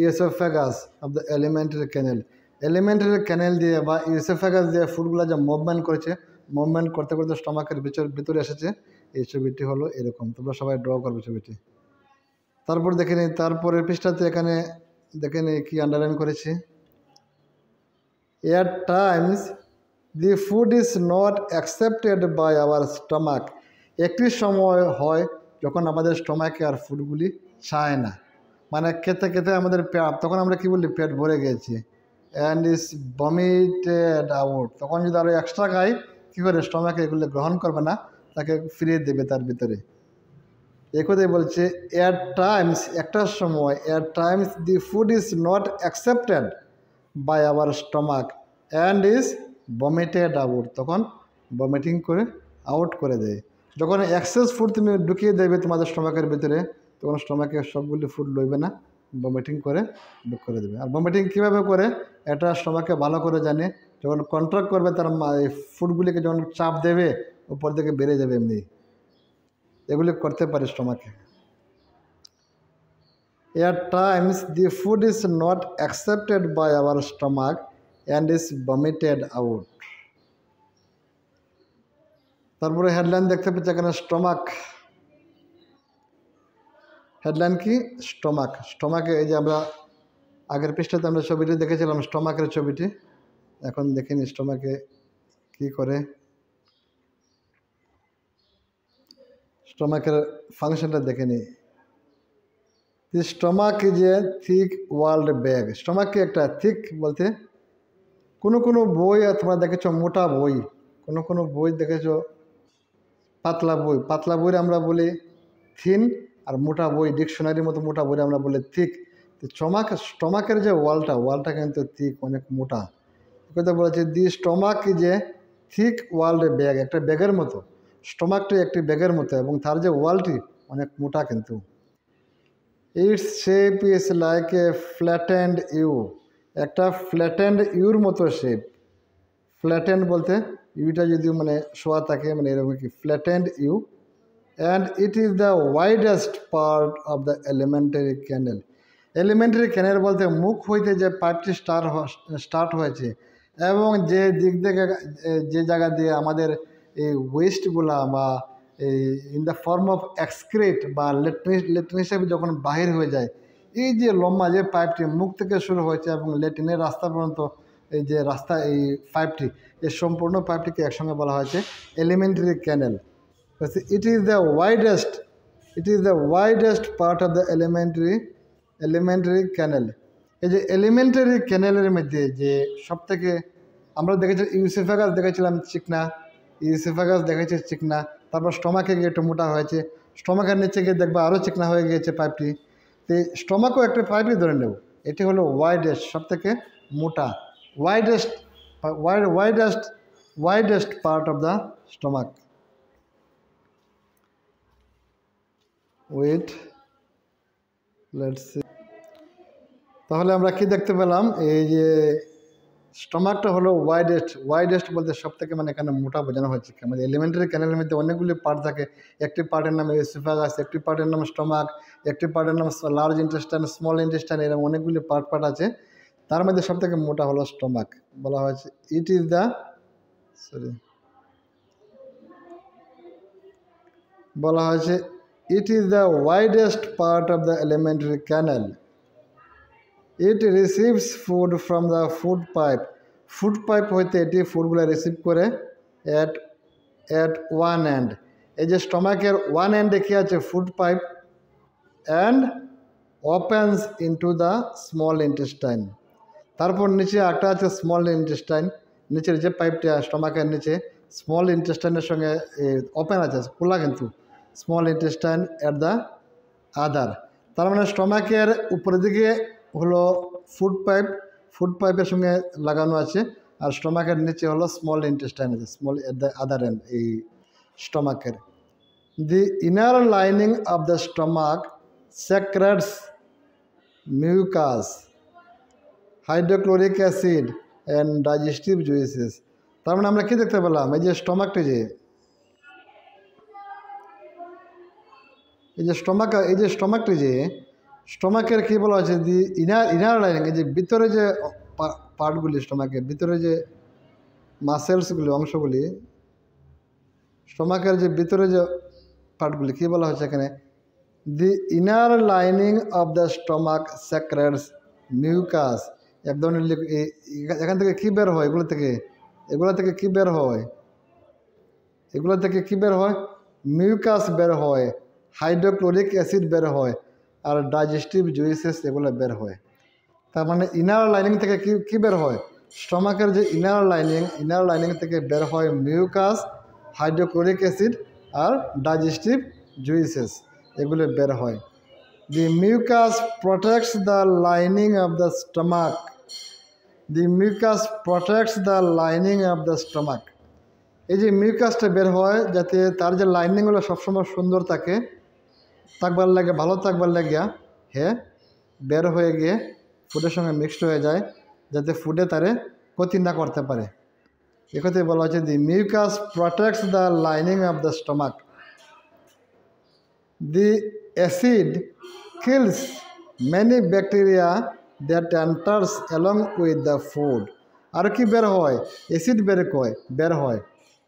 oesophagus of the alimentary canal. Alimentary canal দিয়ে বা ইউসোফেগাস দিয়ে ফুডগুলো যে মুভমেন্ট করেছে, মুভমেন্ট করতে করতে স্টমাকের ভিতরে এসেছে। এই ছবিটি হলো এরকম। তোমরা সবাই ড্র করবে ছবিটি। তারপর দেখে নিই, তারপরের পৃষ্ঠাতে এখানে দেখে নিই কি আন্ডারলাইন করেছি। At times the food is not accepted by our stomach. একটি সময় হয় যখন আমাদের স্টমাকে আর ফুডগুলি চায় না, মানে খেতে খেতে আমাদের পেট, তখন আমরা কী বলি? পেট ভরে গেছি। And is vomited out. তখন যদি আরও এক্সট্রা খাই, কী করে? স্টমাকে এগুলো গ্রহণ করবে না, তাকে ফিরিয়ে দেবে তার ভিতরে। এই কথাই বলছে এট টাইমস, একটা সময়, at times the food is not accepted by our stomach and is vomited out. তখন ভমিটিং করে আউট করে দেয়। যখন এক্সেস ফুড তুমি ঢুকিয়ে দেবে তোমাদের স্টমাকের ভিতরে, তখন স্টমাকে সবগুলি ফুড লইবে না, ভমিটিং করে বের করে দেবে। আর ভমিটিং কীভাবে করে এটা স্টমাকে ভালো করে জানে। যখন কন্ট্রাক্ট করবে তার এই ফুডগুলিকে যখন চাপ দেবে উপর থেকে বেড়ে যাবে এমনি। এগুলি করতে পারে স্টমাকে। At times the food is not accepted by our stomach and is vomited out. তারপরে হেডলাইন দেখতে পাচ্ছি এখানে স্টমাক। হেডলাইন কি? স্টমাক। স্টমাকে এই যে আমরা আগের পৃষ্ঠাতে আমরা ছবিটি দেখেছিলাম স্টমাকের ছবিটি। এখন দেখে নিই স্টমাকে কী করে। স্টমাকের ফাংশনটা দেখে নিই। The stomach is a thick walled bag. স্টমাককে একটা থিক বলতে কোনো বই তোমরা দেখেছো মোটা বই, কোনো বই দেখেছো পাতলা বই। পাতলা বই আমরা বলি থিন, আর মোটা বই ডিকশনারির মতো মোটা বই আমরা বলি থিক। তো স্টমাকের যে ওয়ালটা কিন্তু থিক, অনেক মোটা। কথা বলেছে the stomach is a thick walled bag, একটা ব্যাগের মতো। স্টমাকটি একটি ব্যাগের মতো এবং তার যে ওয়ালটি অনেক মোটা কিন্তু। Its shape is like a flattened U. একটা ফ্ল্যাটেন্ড ইউর মতো শেপ। ফ্ল্যাটেন্ড বলতে ইউটা যদি মানে শোয়া থাকে, মানে এরকম কি flattened U. And it is the widest part of the alimentary canal. Alimentary canal বলতে মুখ হইতে যে পাইপটি স্টার্ট হয়েছে এবং যে দিক থেকে যে জায়গা দিয়ে আমাদের এই ওয়েস্টগুলা বা এই in the form of excrete বা লেট্রিন হিসেবে যখন বাহির হয়ে যায়, এই যে লম্বা যে পাইপটি মুখ থেকে শুরু হয়েছে এবং লেট্রিনের রাস্তা পর্যন্ত এই যে রাস্তা, এই পাইপটি, এই সম্পূর্ণ পাইপটিকে একসঙ্গে বলা হয়েছে alimentary canal. It is the widest part of the alimentary canal. এই যে এলিমেন্টারি ক্যানেলের মধ্যে যে সব থেকে আমরা দেখেছি ইউসিফেগাস দেখেছিলাম চিকনা, ইউসিফেগাস দেখেছি চিকনা। তারপর স্টমাকে গিয়ে একটু মোটা হয়েছে, স্টমাকের নিচে গিয়ে দেখবা আরও চিকনা হয়ে গিয়েছে পাইপটি। তো স্টমাকও একটা পাইপই ধরে নেব। এটি হলো ওয়াইডেস্ট, সব থেকে মোটা, widest part of the stomach. Let's see. তাহলে আমরা কি দেখতে পেলাম? এই যে স্টমাকটা হলো ওয়াইডেস্ট বলতে সব থেকে মানে এখানে মোটা বোঝানো হচ্ছে। আমাদের এলিমেন্টারি ক্যানেলের মধ্যে অনেকগুলি পার্ট থাকে। একটি পার্টের নাম ইসোফেগাস, একটি পার্টের নাম স্টমাক, একটি পার্টের নাম লার্জ ইন্টেস্টাইন, স্মল ইন্টেস্টাইন, এরকম অনেকগুলি পার্ট আছে। তার মধ্যে সব থেকে মোটা হলো স্টমাক। বলা হয়েছে ইট ইজ দ্য সরি, বলা হয়েছে it is the widest part of the alimentary canal. It receives food from the food pipe. Food pipe হইতে এটি ফুডগুলো রিসিভ করে অ্যাট অ্যাট ওয়ান এন্ড। এই যে স্টমাকের ওয়ান এন্ডে কী আছে? Food pipe, and opens into the small intestine. তারপর নিচে একটা আছে স্মল ইন্টেস্টাইন, নিচের যে পাইপটা স্টমাকের নিচে স্মল ইন্টেস্টাইনের সঙ্গে ওপেন আছে, খোলা কিন্তু, স্মল ইন্টেস্টাইন অ্যাট দ্য আদার। তার মানে স্টমাকের উপরের দিকে হলো ফুড পাইপ, ফুড পাইপের সঙ্গে লাগানো আছে, আর স্টমাকের নিচে হলো স্মল ইন্টেস্টাইন আছে, small at the other end এই স্টমাকের। The inner lining of the stomach secretes mucus, hydrochloric acid and digestive juices. তার মানে আমরা কি দেখতে পেলাম? এই যে স্টমাকটি যে স্টমাকটি যে স্টমাকের কী বলা হয়েছে? দি ইনার লাইনিং, এই যে ভিতরে যে পার্টগুলি, স্টমাকের ভিতরে যে মাসেলসগুলি, অংশগুলি, স্টমাকের যে ভিতরে যে পার্টগুলি, কী বলা হয়েছে এখানে? The inner lining of the stomach secretes mucus. এক ধরনের এখান থেকে কী বের হয়? এগুলো থেকে কী বের হয়? এগুলো থেকে কী বের হয়? মিউকাস বের হয়, হাইড্রোক্লোরিক অ্যাসিড বের হয়, আর ডাইজেস্টিভ জুইসেস এগুলো বের হয়। তার মানে ইনার লাইনিং থেকে কী বের হয়? স্টমাকের যে ইনার লাইনিং থেকে বের হয় মিউকাস, হাইড্রোক্লোরিক অ্যাসিড আর ডাইজেস্টিভ জুইসেস, এগুলো বের হয়। The mucus protects the lining of the stomach. The mucus protects the lining of the stomach. এই যে মিউকাসটা বের হয় যাতে তার যে লাইনিংগুলো সবসময় সুন্দর থাকে, থাকবার লাগে, ভালো থাকবার লাগিয়া বের হয়ে গিয়ে ফুডের সঙ্গে মিক্সড হয়ে যায়, যাতে ফুডে তারে ক্ষতি না করতে পারে। এক্ষেত্রে বলা হচ্ছে the mucus protects the lining of the stomach. The acid kills many bacteria that enters along with the food. আর কি বের হয়? অ্যাসিড বের হয়।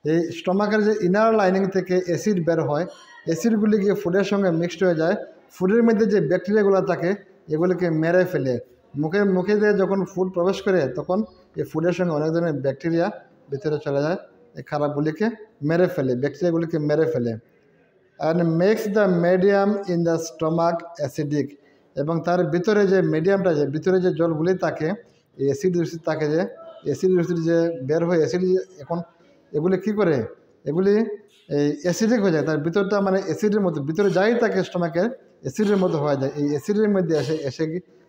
এই স্টমাকের যে ইনার লাইনিং থেকে অ্যাসিড বের হয়, অ্যাসিডগুলি গিয়ে ফুডের সঙ্গে মিক্সড হয়ে যায়, ফুডের মধ্যে যে ব্যাকটেরিয়াগুলো থাকে এগুলিকে মেরে ফেলে। মুখে দিয়ে যখন ফুড প্রবেশ করে তখন এই ফুডের সঙ্গে অনেক ধরনের ব্যাকটেরিয়া ভিতরে চলে যায়, এই খারাপগুলিকে মেরে ফেলে, ব্যাকটেরিয়াগুলিকে মেরে ফেলে। And makes the medium in the stomach acidic. এবং তার ভিতরে যে মিডিয়ামটা, যে ভিতরে যে জলগুলি থাকে, এই অ্যাসিড থাকে, যে অ্যাসিড যে বের হয়, অ্যাসিড এখন এগুলি কী করে? এগুলি এই অ্যাসিডিক হয়ে যায়, তার ভিতরটা মানে অ্যাসিডের মধ্যে, ভিতরে যাই থাকে স্টমাকের অ্যাসিডের মধ্যে হয়ে যায়, এই অ্যাসিডের মধ্যে এসে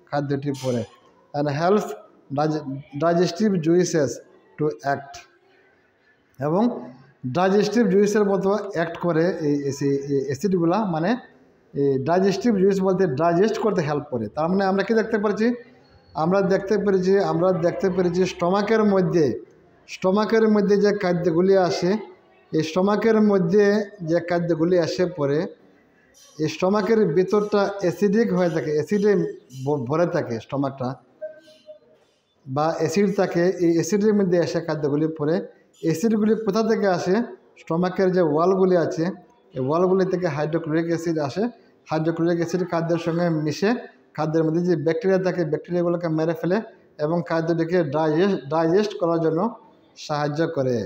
খাদ্যটি পড়ে। And helps digestive juices to act. এবং ডাইজেস্টিভ জুইসের মতো অ্যাক্ট করে এই অ্যাসিডগুলা, মানে এই ডাইজেস্টিভ জুইস বলতে ডাইজেস্ট করতে হেল্প করে। তার মানে আমরা কি দেখতে পাচ্ছি? আমরা দেখতে পেরেছি স্টমাকের মধ্যে যে খাদ্যগুলি আসে, এই স্টমাকের মধ্যে যে খাদ্যগুলি আসে পরে এই স্টমাকের ভিতরটা অ্যাসিডিক হয়ে থাকে, অ্যাসিডে ভরে থাকে স্টমাকটা, বা অ্যাসিড থাকে, এই অ্যাসিডের মধ্যে এসে খাদ্যগুলি পরে। অ্যাসিডগুলি কোথা থেকে আসে? স্টমাকের যে ওয়ালগুলি আছে, এই ওয়ালগুলি থেকে হাইড্রোক্লোরিক অ্যাসিড আসে। হাইড্রোক্লোরিক অ্যাসিড খাদ্যের সঙ্গে মিশে খাদ্যের মধ্যে যে ব্যাকটেরিয়া থাকে, ব্যাকটেরিয়াগুলোকে মেরে ফেলে এবং খাদ্যটিকে ডাইজেস্ট করার জন্য সাহায্য করে।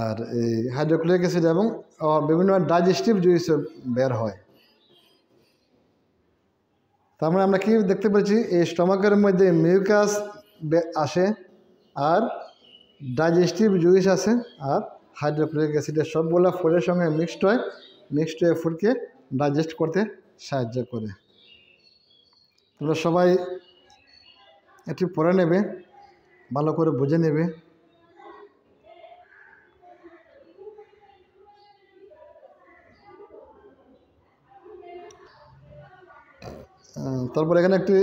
আর এই হাইড্রোক্লোরিক অ্যাসিড এবং বিভিন্ন ডাইজেস্টিভ জুইস বের হয়। তার মানে আমরা কি দেখতে পাচ্ছি? এই স্টমাকের মধ্যে মিউকাস আসে, আর ডাইজেস্টিভ জুইস আসে, আর হাইড্রোক্লোরিক অ্যাসিডের সবগুলো ফুডের সঙ্গে মিক্সড হয়ে ফুডকে ডাইজেস্ট করতে সাহায্য করে। তোমরা সবাই এটি পড়ে নেবে, ভালো করে বুঝে নেবে। তারপর এখানে একটি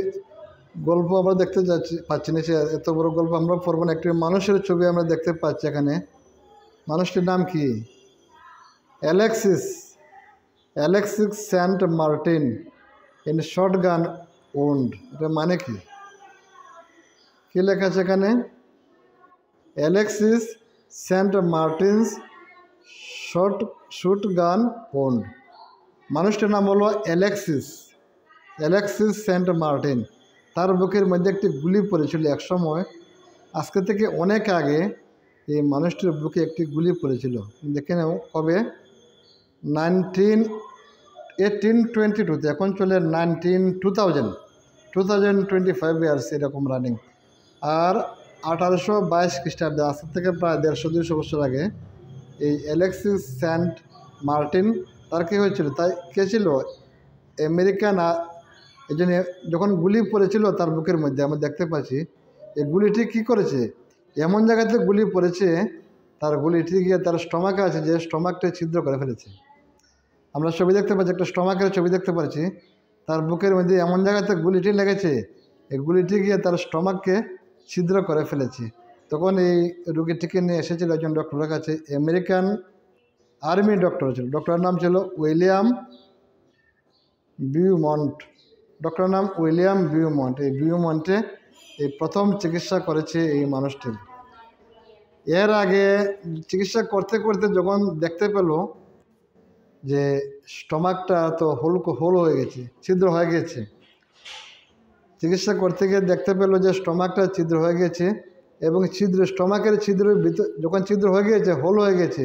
গল্প আমরা দেখতে পাচ্ছি না, এত বড় গল্প আমরা পড়বো না। একটি মানুষের ছবি আমরা দেখতে পাচ্ছি এখানে। মানুষটির নাম কি? Alexis Saint Martin in shotgun wound. এটা মানে কি লেখা আছে এখানে? Alexis Saint Martin's shotgun wound. মানুষটার নাম হলো অ্যালেক্সিস সেন্ট মার্টিন। তার বুকের মধ্যে একটি গুলি পড়েছিল এক সময়, আজকে থেকে অনেক আগে এই মানুষটির বুকে একটি গুলি পড়েছিল। দেখে নাও কবে, 1822, এখন চলে 2025 ইয়ার্স এরকম রানিং। আর 1822 খ্রিস্টাব্দে, আজ থেকে প্রায় 150-200 বছর আগে এই অ্যালেক্সিস সেন্ট মার্টিন তার কী হয়েছিল, তাই কে ছিল আমেরিকান। এই জন্য যখন গুলি পড়েছিল তার বুকের মধ্যে আমরা দেখতে পাচ্ছি এই গুলিটি কী করেছে, এমন জায়গাতে গুলি পড়েছে তার গুলিটি গিয়ে তার স্টমাকে আছে, যে স্টমাকটা ছিদ্র করে ফেলেছে। আমরা ছবি দেখতে পাচ্ছি, একটা স্টমাকের ছবি দেখতে পাচ্ছি, তার বুকের মধ্যে এমন জায়গাতে গুলিটি লেগেছে, এই গুলিটি গিয়ে তার স্টমাককে ছিদ্র করে ফেলেছে। তখন এই রুগীটিকে নিয়ে এসেছিল একজন ডক্টরের কাছে, আমেরিকান আর্মি ডক্টর ছিল, ডক্টরের নাম ছিল উইলিয়াম বিউমন্ট। ডক্টরের নাম উইলিয়াম বিউমন্ট। এই বিউমন্টে এই প্রথম চিকিৎসা করেছে এই মানুষটির। এর আগে চিকিৎসা করতে করতে যখন দেখতে পেল যে স্টমাকটা তো হোল হয়ে গেছে, ছিদ্র হয়ে গেছে, চিকিৎসা করতে গিয়ে দেখতে পেল যে স্টমাকটা ছিদ্র হয়ে গেছে, এবং স্টমাকের ছিদ্রের ভিতর যখন ছিদ্র হয়ে গিয়েছে, হোল হয়ে গেছে,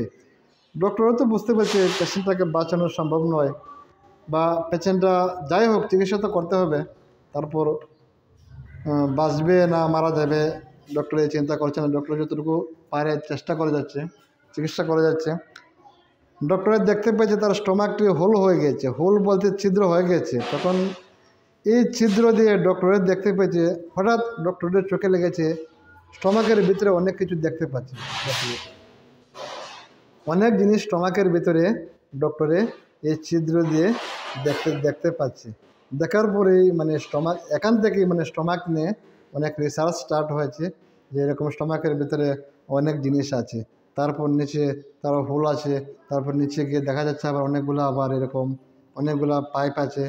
ডক্টরও তো বুঝতে পারছে পেশেন্টটাকে বাঁচানো সম্ভব নয়, বা পেশেন্টটা যাই হোক চিকিৎসা তো করতে হবে, তারপর বাঁচবে না মারা যাবে ডক্টর এই চিন্তা করছে না। ডক্টর যতটুকু পারে চেষ্টা করে যাচ্ছে, চিকিৎসা করে যাচ্ছে। ডক্টরের দেখতে পেয়েছে তার স্টমাকটি হোল হয়ে গেছে, হোল বলতে ছিদ্র হয়ে গেছে। তখন এই ছিদ্র দিয়ে ডক্টরের দেখতে পেয়েছে, হঠাৎ ডক্টরের চোখে লেগেছে স্টমাকের ভিতরে অনেক কিছু দেখতে পাচ্ছে, অনেক জিনিস স্টমাকের ভিতরে ডক্টরে এই ছিদ্র দিয়ে দেখতে পাচ্ছে। দেখার পরেই মানে এখান থেকেই স্টমাক নিয়ে অনেক রিসার্চ স্টার্ট হয়েছে, যে এরকম স্টমাকের ভিতরে অনেক জিনিস আছে। তারপর নিচে তার হোল আছে, তারপর নিচে গিয়ে দেখা যাচ্ছে আবার এরকম অনেকগুলা পাইপ আছে।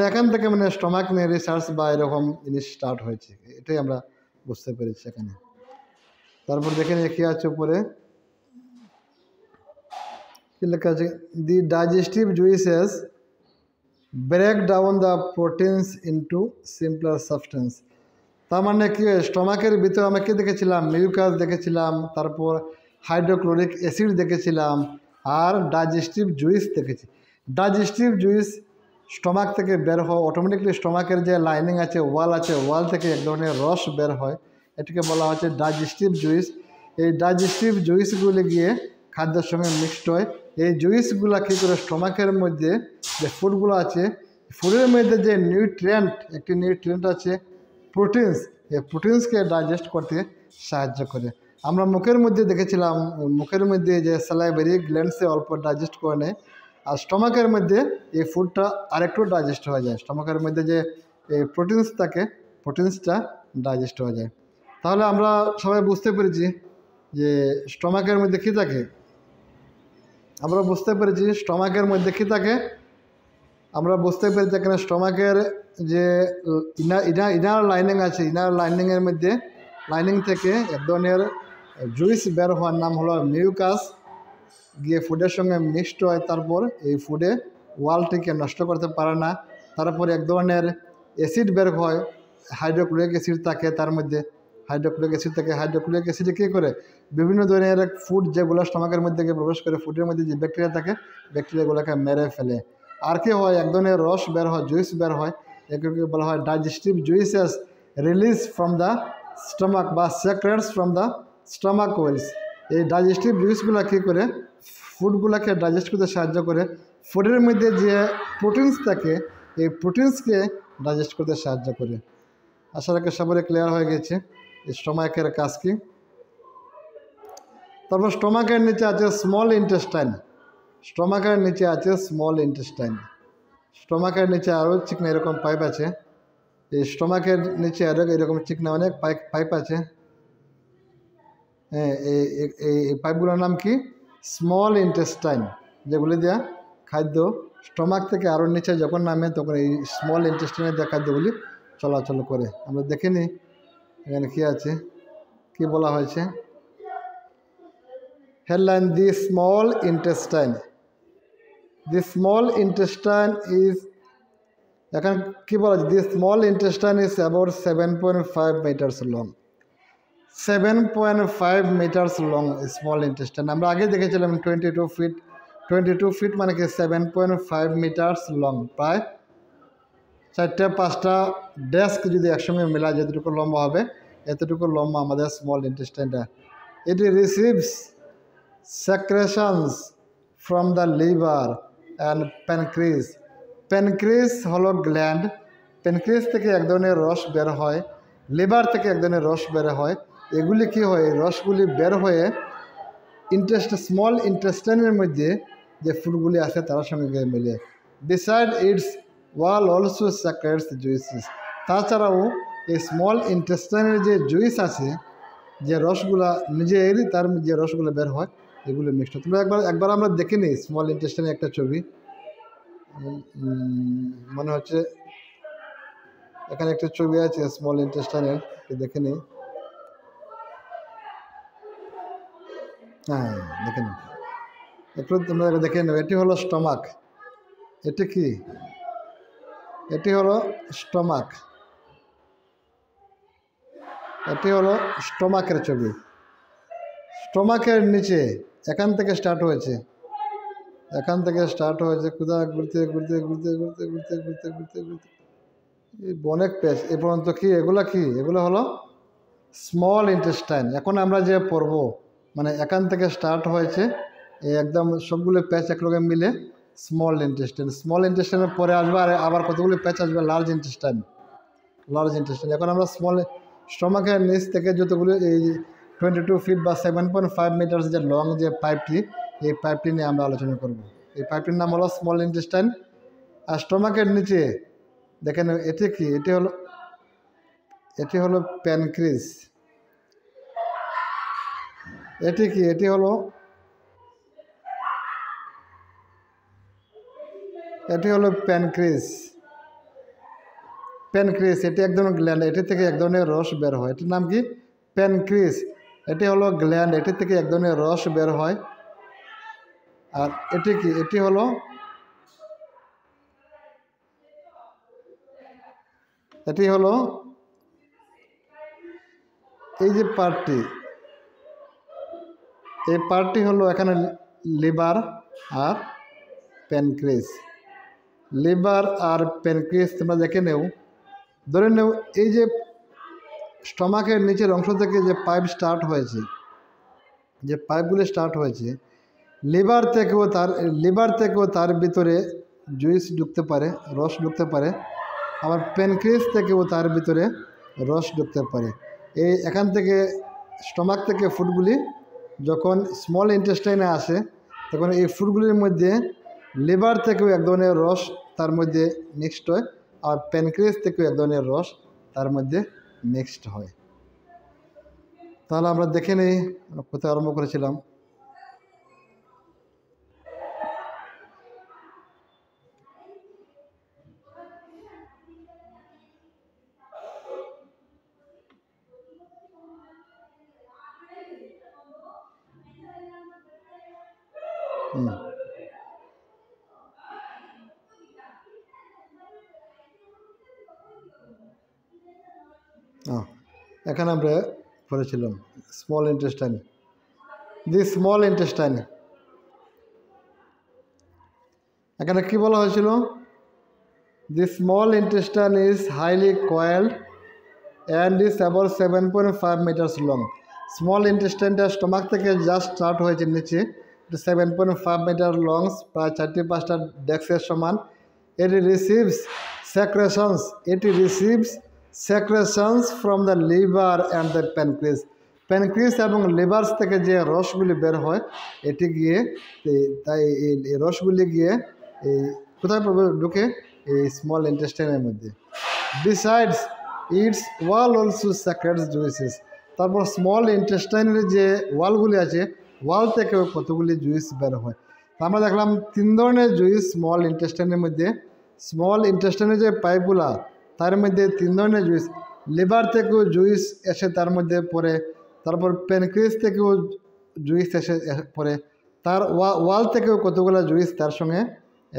এখান থেকে স্টমাক নিয়ে রিসার্চ বা এরকম জিনিস স্টার্ট হয়েছে, এটাই আমরা বুঝতে পেরেছি এখানে। তারপর দেখে নিয়ে কী আছে উপরে, কি লেখা আছে, the digestive juices break down the proteins into simpler substance. তার মানে কি, স্টমাকের ভিতরে আমরা কি দেখেছিলাম, মিউকাস দেখেছিলাম, তারপর হাইড্রোক্লোরিক অ্যাসিড দেখেছিলাম, আর ডাইজেস্টিভ জুইস দেখেছি। ডাইজেস্টিভ জুইস স্টমাক থেকে বের হয় অটোমেটিকলি, স্টমাকের যে লাইনিং আছে, ওয়াল থেকে এক ধরনের রস বের হয়, এটাকে বলা হচ্ছে ডাইজেস্টিভ জুইস। এই ডাইজেস্টিভ জুইসগুলি গিয়ে খাদ্যের সঙ্গে মিক্সড হয়। এই জুইসগুলা কী করে স্টমাকের মধ্যে যে ফুডগুলো আছে, ফুডের মধ্যে যে একটি নিউট্রিয়েন্ট আছে প্রোটিনস, এই প্রোটিনসকে ডাইজেস্ট করতে সাহায্য করে। আমরা মুখের মধ্যে দেখেছিলাম, মুখের মধ্যে যে স্যালাইভারি গ্ল্যান্ডসে অল্প ডাইজেস্ট করে নেয়, আর স্টমাকের মধ্যে এই ফুডটা আরেকটু ডাইজেস্ট হয়ে যায়। স্টমাকের মধ্যে যে এই প্রোটিনস থাকে, প্রোটিনসটা ডাইজেস্ট হয়ে যায়। তাহলে আমরা সবাই বুঝতে পেরেছি যে স্টমাকের মধ্যে কী থাকে, আমরা বুঝতে পেরেছি স্টমাকের মধ্যে কী থাকে, আমরা বুঝতে পেরেছি এখানে স্টমাকের যে ইনার লাইনিং আছে, ইনার লাইনিংয়ের মধ্যে লাইনিং থেকে এক ধরনের জুইস বের হওয়ার নাম হলো মিউকাস, গিয়ে ফুডের সঙ্গে মিক্সড হয়। তারপর এই ফুডে ওয়ালটিকে নষ্ট করতে পারে না। তারপর এক ধরনের অ্যাসিড বের হয়, হাইড্রোক্লোরিক অ্যাসিড থাকে তার মধ্যে, হাইড্রোক্লোরিক অ্যাসিডে কী করে বিভিন্ন ধরনের ফুড যেগুলো স্টমাকের মধ্যে গিয়ে প্রবেশ করে, ফুডের মধ্যে যে ব্যাকটেরিয়া থাকে, ব্যাকটেরিয়াগুলোকে মেরে ফেলে। আর কি হয়, এক ধরনের রস বের হয়, জুইস বের হয়, একে বলা হয় digestive juices release from the stomach বা secretes from the stomach walls. এই ডাইজেস্টিভ জুইসগুলো কী করে ফুডগুলোকে ডাইজেস্ট করতে সাহায্য করে, ফুডের মধ্যে যে প্রোটিনস থাকে এই প্রোটিনসকে ডাইজেস্ট করতে সাহায্য করে। আশা রাখি সবাই ক্লিয়ার হয়ে গেছে স্টমাকের কাজ কি। তারপর স্টমাকের নিচে আছে স্মল ইন্টেস্টাইন, স্টমাকের নিচে আছে স্মল ইন্টেস্টাইন। স্টমাকের নিচে আরও চিকনা এরকম পাইপ আছে, এই স্টমাকের নিচে আরও এরকম চিকনা অনেক পাইপ আছে। হ্যাঁ, এই পাইপগুলোর নাম কি, স্মল ইন্টেস্টাইন, যেগুলি দেওয়া খাদ্য স্টমাক থেকে আরও নিচে যখন নামে তখন এই স্মল ইন্টেস্টাইনের দেওয়া খাদ্যগুলি চলাচল করে। আমরা দেখে নিই এখানে কী আছে, কী বলা হয়েছে। Headline, the small intestine. The small intestine is, এখন কি বলা যায়, the small intestine is about 7.5 metres long. 7.5 metres long small intestine. আমরা আগে দেখেছিলাম 22 ফিট। 22 ফিট মানে কি 7.5 মিটার্স লং, প্রায় 4-5টা ডেস্ক যদি একসঙ্গে মেলা যতটুকু লম্বা হবে এতটুকু লম্বা আমাদের স্মল ইন্টেস্টাইনটা। It receives secretions from the liver and pancreas. Pancreas হলো গ্ল্যান্ড, প্যানক্রিস থেকে এক ধরনের রস বের হয়, লিভার থেকে এক ধরনের রস বের হয়। এগুলি কি হয়, রসগুলি বের হয়ে স্মল ইন্টেস্টাইনের মধ্যে যে ফুডগুলি আছে তার সঙ্গে গিয়ে মিলে। Beside its wall also secretes juices. তাছাড়াও এই স্মল ইন্টেস্টাইনের যে জুইস আছে, যে রসগুলা নিজেরই তার যে রসগুলো বের হয় এগুলো মিক্সড হয়। তোমরা একবার আমরা দেখে নিই স্মল ইন্টেস্টাইনের একটা ছবি। মনে হচ্ছে এখানে একটা ছবি আছে স্মল ইন্টেস্টাইনের, দেখে নিই। হ্যাঁ, দেখে নিই একটু, তোমরা দেখে নেবে। এটি হলো স্টমাক। এটি কি, এটি হলো স্টমাক। এটি হলো স্টমাকের ছবি। স্টমাকের নিচে এখান থেকে স্টার্ট হয়েছে, এখান থেকে স্টার্ট হয়েছে কোথায় ঘুরতে ঘুরতে ঘুরতে ঘুরতে ঘুরতে ঘুরতে ঘুরতে ঘুরতে অনেক পেজ এ পর্যন্ত। কি এগুলো, কি এগুলো হলো স্মল ইন্টেস্টাইন। এখন আমরা যে পড়ব, মানে এখান থেকে স্টার্ট হয়েছে একদম সবগুলো প্যাচ একলগে মিলে স্মল ইন্টেস্টাইন। স্মল ইন্টেস্টাইনের পরে আসবে আর আবার কতগুলো প্যাচ আসবে লার্জ ইন্টেস্টাইন। Large intestine. এখন আমরা স্মল স্টমাকের নিচ থেকে যতগুলো এই 22 ফিট বা 7.5 মিটার যে লং যে পাইপটি, এই পাইপটি নিয়ে আমরা আলোচনা করব। এই পাইপটির নাম হলো স্মল ইন্টেস্টাইন। আর স্টমাকের নিচে দেখেন এটি কি, এটি হলো প্যানক্রিস। এটি কি, এটি হলো প্যানক্রিস। প্যানক্রিস এটি এক ধরনের গ্ল্যান্ড, এটি থেকে এক ধরনের রস বের হয়। এটির নাম কি, প্যানক্রিস। এটি হলো গ্ল্যান্ড, এটি থেকে এক ধরনের রস বের হয়। আর এটি কি, এটি হলো এই যে পার্টটি, এই পার্টটি হলো এখানে লিভার আর প্যানক্রিস। লিভার আর প্যানক্রিস তোমরা দেখে নেও। ধরে নেও এই যে স্টমাকের নিচের অংশ থেকে যে পাইপ স্টার্ট হয়েছে, যে পাইপগুলি স্টার্ট হয়েছে, লিভার থেকেও তার ভিতরে জুইস ঢুকতে পারে, রস ঢুকতে পারে। আবার প্যানক্রিয়াস থেকেও তার ভিতরে রস ঢুকতে পারে। এই এখান থেকে স্টমাক থেকে ফুডগুলি যখন স্মল ইন্টেস্টাইনে আসে তখন এই ফুডগুলির মধ্যে লিভার থেকেও এক ধরনের রস তার মধ্যে মিক্সড হয়, আর প্যানক্রিয়াস থেকেও এক ধরনের রস তার মধ্যে মিক্সড হয়। তাহলে আমরা দেখে নিই কোথায় আরম্ভ করেছিলাম। এখানে আমরা পড়েছিলাম small intestine. The small intestine, এখানে কি বলা হয়েছিল, the small intestine is highly coiled and is about 7.5 metres long. Small ইন্টেস্টাইনটা স্টমাক থেকে জাস্ট স্টার্ট হয়েছে নিচে, 7.5 মিটার লং, প্রায় 4-5টা ডেস্কের সমান। এটি receives secretions from the liver and the pancreas. Pancreas এবং লিভার্স থেকে যে রসগুলি বের হয় এটি গিয়ে তাই এই রসগুলি গিয়ে এই কোথায় ঢুকে, এই স্মল ইন্টেস্টাইনের মধ্যে। Besides its wall also secretes juices. তারপর স্মল ইন্টেস্টাইনের যে ওয়ালগুলি আছে, ওয়াল থেকেও কতগুলি জুইস বের হয়। আমরা দেখলাম 3 ধরনের জুইস স্মল ইন্টেস্টাইনের মধ্যে। স্মল ইন্টেস্টাইনের যে পাইপগুলা তার মধ্যে 3 ধরনের জুইস। লিভার থেকেও জুইস এসে তার মধ্যে পড়ে, তারপর প্যানক্রিয়াস থেকেও জুইস এসে পড়ে, তার ওয়াল থেকেও কতগুলো জুইস তার সঙ্গে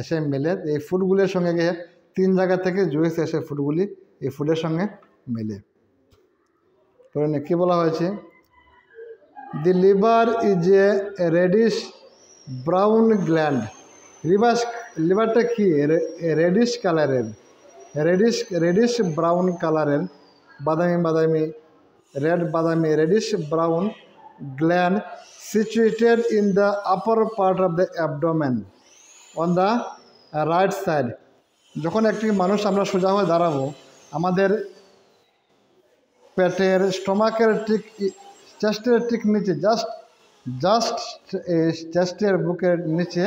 এসে মেলে। এই ফুডগুলির সঙ্গে গিয়ে 3 জায়গা থেকে জুইস এসে ফুডগুলি এই ফুডের সঙ্গে মেলে। পরে কী বলা হয়েছে, the liver is a reddish brown gland. লিভারটা কি রেডিশ কালারের, রেডিশ ব্রাউন কালারের, বাদামি reddish brown gland situated in the upper part of the abdomen on the right side. যখন একটি মানুষ আমরা সোজা হয়ে দাঁড়াবো, আমাদের পেটের স্টোমাকের ঠিক চেস্টের ঠিক নিচে, জাস্ট চেস্টের বুকের নিচে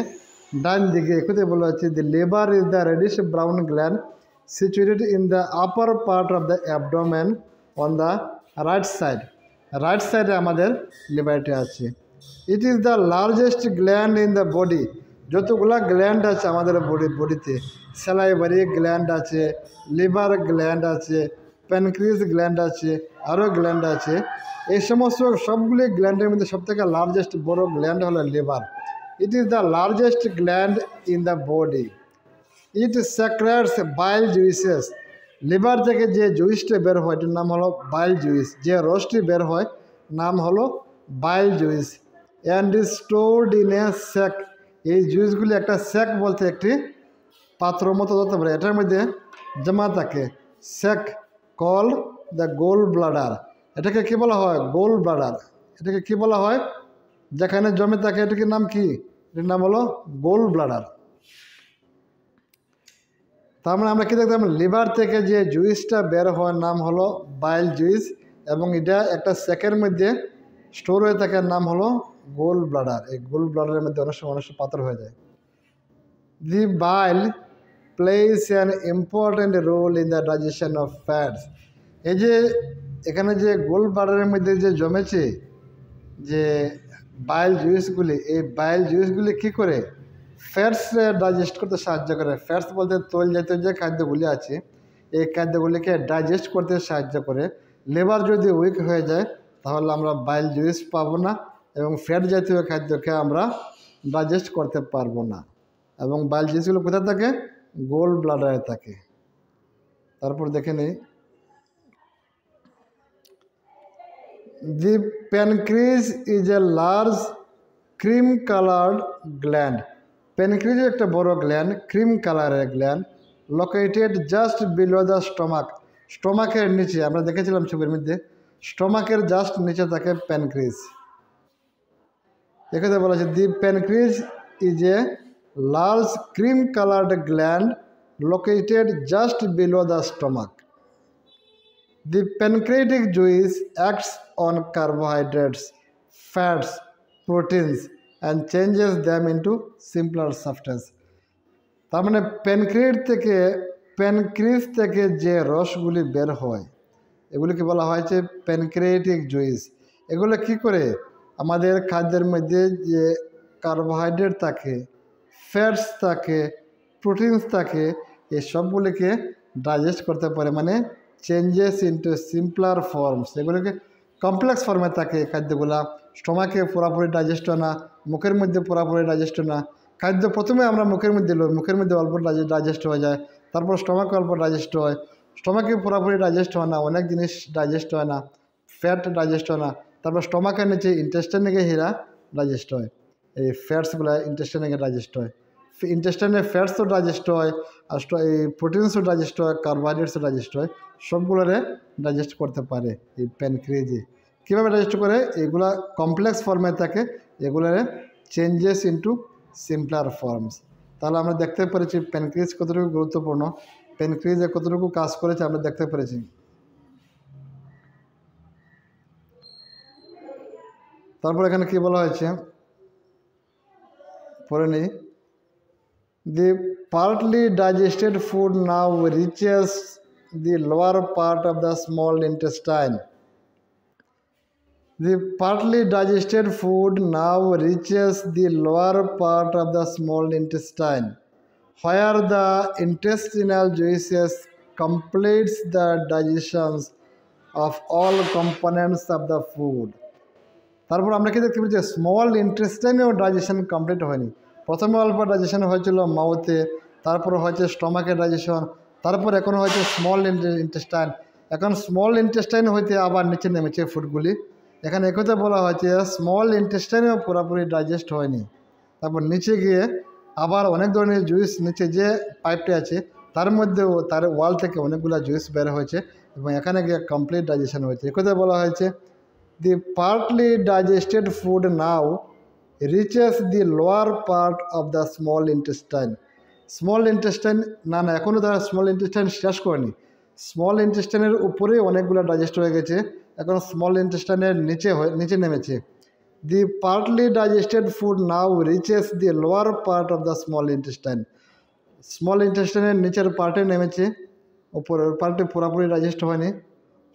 ডান দিকে একুতে বলা হচ্ছে, the liver is the reddish brown gland situated in the upper part of the abdomen on the right side. Right সাইডে আমাদের লিভারটি আছে। It is the largest gland in the body. যতগুলা গ্ল্যান্ড আছে আমাদের বডিতে, স্যালাইভারি গ্ল্যান্ড আছে, liver gland আছে, প্যানক্রিয়াস গ্ল্যান্ড আছে, আরও গ্ল্যান্ড আছে। এই সমস্ত সবগুলি গ্ল্যান্ডের মধ্যে সবথেকে লার্জেস্ট বড় গ্ল্যান্ড হলো liver. It is the largest gland in the body. It secretes bile juices. Liver থেকে যে জুইসটা বের হয় এটার নাম হলো বাইল জুইস। যে রসটি বের হয় নাম হলো bile juice. And is stored in a sac. এই জুইসগুলি একটা স্যাক বলতে একটি পাত্র মতো ধরতে পারে, এটার মধ্যে জমা থাকে। Sac called the gall bladder. এটাকে কী বলা হয়? Gall bladder. এটাকে কী বলা হয়? যেখানে জমে থাকে এটাকে নাম কি? এটার নাম হলো গোল ব্লাডার। তার মানে আমরা কী দেখতাম, লিভার থেকে যে জুইসটা বের হওয়ার নাম হলো বাইল জুইস, এবং এটা একটা স্যাকের মধ্যে স্টোর হয়ে থাকার নাম হলো গোল ব্লাডার। এই গোল ব্লাডারের মধ্যে অনেক সময় পাথর হয়ে যায়। The bile plays an important role in the digestion of fats. এই যে এখানে যে গোল ব্লাডারের মধ্যে যে জমেছে যে বাইল জুইসগুলি, এই বাইল জুইসগুলি কী করে ফ্যাটস ডাইজেস্ট করতে সাহায্য করে। ফ্যাটস বলতে তৈল জাতীয় যে খাদ্যগুলি আছে, এই খাদ্যগুলিকে ডাইজেস্ট করতে সাহায্য করে। লিভার যদি উইক হয়ে যায় তাহলে আমরা বাইল জুইস পাবো না, এবং ফ্যাট জাতীয় খাদ্যকে আমরা ডাইজেস্ট করতে পারবো না। এবং বাইল জুইসগুলো কোথায় থাকে? গোল ব্লাডারে থাকে। তারপর দেখে নিই, the pancreas is a large cream coloured gland. Pancreas একটা বড় গ্ল্যান্ড, ক্রিম কালারের gland, located just below the stomach. স্টোমাকের নিচে, আমরা দেখেছিলাম ছবির মধ্যে, স্টোমাকের জাস্ট নিচে থাকে প্যানক্রিজ। এখানে বলা আছে, the pancreas is a large cream coloured gland located just below the stomach. The pancreatic juice acts on carbohydrates, fats, proteins and changes them into simpler substance. তার মানে প্যানক্রিজ থেকে যে রসগুলি বের হয় এগুলিকে বলা হয়েছে প্যানক্রিয়াটিক জুইস। এগুলো কি করে আমাদের খাদ্যের মধ্যে যে কার্বোহাইড্রেট থাকে, ফ্যাটস থাকে, প্রোটিনস থাকে, এই সবগুলিকে ডাইজেস্ট করতে পারে, মানে চেঞ্জেস ইন্টু সিম্পলার ফর্মস। এগুলোকে কমপ্লেক্স ফর্মে থাকে খাদ্যগুলা। স্টোমাকে পুরোপুরি ডাইজেস্ট হয় না, মুখের মধ্যে পুরোপুরি ডাইজেস্ট হয় না। খাদ্য প্রথমে আমরা মুখের মধ্যে লই, মুখের মধ্যে অল্প ডাইজেস্ট হয়ে যায়, তারপর স্টোমাকে অল্প ডাইজেস্ট হয়। স্টোমাকে পুরোপুরি ডাইজেস্ট হয় না, অনেক জিনিস ডাইজেস্ট হয় না, ফ্যাট ডাইজেস্ট হয় না। তারপর স্টোমাকের নিচে ইন্টেস্টাইনে গিয়ে হীরা ডাইজেস্ট হয়। এই ফ্যাটসগুলো ইন্টেস্টাইনে গিয়ে ডাইজেস্ট হয়। ইন্টেস্টাইনে ফ্যাটসও ডাইজেস্ট হয়, আর এই প্রোটিনসও ডাইজেস্ট হয়, কার্বোহাইড্রেটসও ডাইজেস্ট হয়। সবগুলোরে ডাইজেস্ট করতে পারে এই প্যানক্রিয়াজে। কীভাবে ডাইজেস্ট করে? এগুলা কমপ্লেক্স ফর্মে থাকে, এগুলোরে চেঞ্জেস ইন্টু সিম্পলার ফর্মস। তাহলে আমরা দেখতে পেরেছি প্যানক্রিয়াজ কতটুকু গুরুত্বপূর্ণ, প্যানক্রিয়াজে কতটুকু কাজ করেছে আমরা দেখতে পেরেছি। তারপর এখানে কি বলা হয়েছে পড়ে নিই, the partly digested food now reaches the lower part of the small intestine. The partly digested food now reaches the lower part of the small intestine, where the intestinal juices completes the digestion of all components of the food. তারপর আমরা কি দেখতে পাচ্ছি small ইন্টেস্টাইনেও digestion complete হয়নি। প্রথমে অল্প digestion হয়েছিল মাউথে, তারপর হয়েছে স্টমাকের ডাইজেশন, তারপর এখন হয়েছে স্মল ইন্টেস্টাইন। এখন স্মল ইন্টেস্টাইন হইতে আবার নিচে নেমেছে ফুডগুলি। এখানে একথা বলা হয়েছে স্মল ইন্টেস্টাইনেও পুরোপুরি ডাইজেস্ট হয়নি। তারপর নিচে গিয়ে আবার অনেক ধরনের জুইস নিচে যে পাইপটি আছে তার মধ্যেও তার ওয়াল থেকে অনেকগুলো জুইস বের হয়েছে এবং এখানে গিয়ে কমপ্লিট ডাইজেশন হয়েছে। একথা বলা হয়েছে the partly digested food now reaches the lower part of the small intestine. Small intestine না এখনও তারা স্মল ইন্টেস্টাইন শেষ করেনি। স্মল ইন্টেস্টাইনের উপরে অনেকগুলো ডাইজেস্ট হয়ে গেছে, এখন স্মল ইন্টেস্টাইনের নিচে নেমেছে। The partly digested food now reaches the lower part of the small intestine. Small ইন্টেস্টাইনের নিচের পার্টে নেমেছে, উপরের পার্টে পুরোপুরি ডাইজেস্ট হয়নি।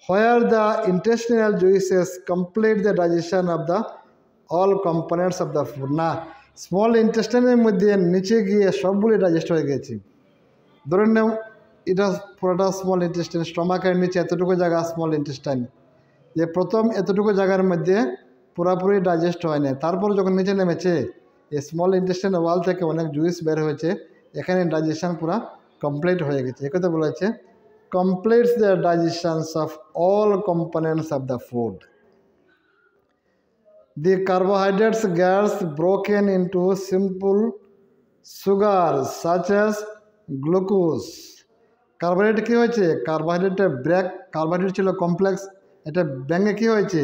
Where the intestinal juices complete the digestion of the all components of the food. না, স্মল ইন্টেস্টাইনের মধ্যে নিচে গিয়ে সবগুলি ডাইজেস্ট হয়ে গেছে। ধরে নাও এটা পুরোটা স্মল ইন্টেস্টাইন, স্টমাকের নিচে এতটুকু জায়গা স্মল ইন্টেস্টাইন, যে প্রথম এতটুকু জায়গার মধ্যে পুরোপুরি ডাইজেস্ট হয় না, তারপর যখন নিচে নেমেছে এই স্মল ইন্টেস্টাইনের ওয়াল থেকে অনেক জুইস বের হয়েছে, এখানে ডাইজেশন পুরো কমপ্লিট হয়ে গেছে। একথা বলা হচ্ছে completes the digestions of all components of the food. The carbohydrates gets broken into simple sugars such as glucose. Carbohydrate কী হয়েছে, কার্বোহাইড্রেটের ব্রেক, কার্বোহাইড্রেট ছিল কমপ্লেক্স, এটা ব্যাঙে কী হয়েছে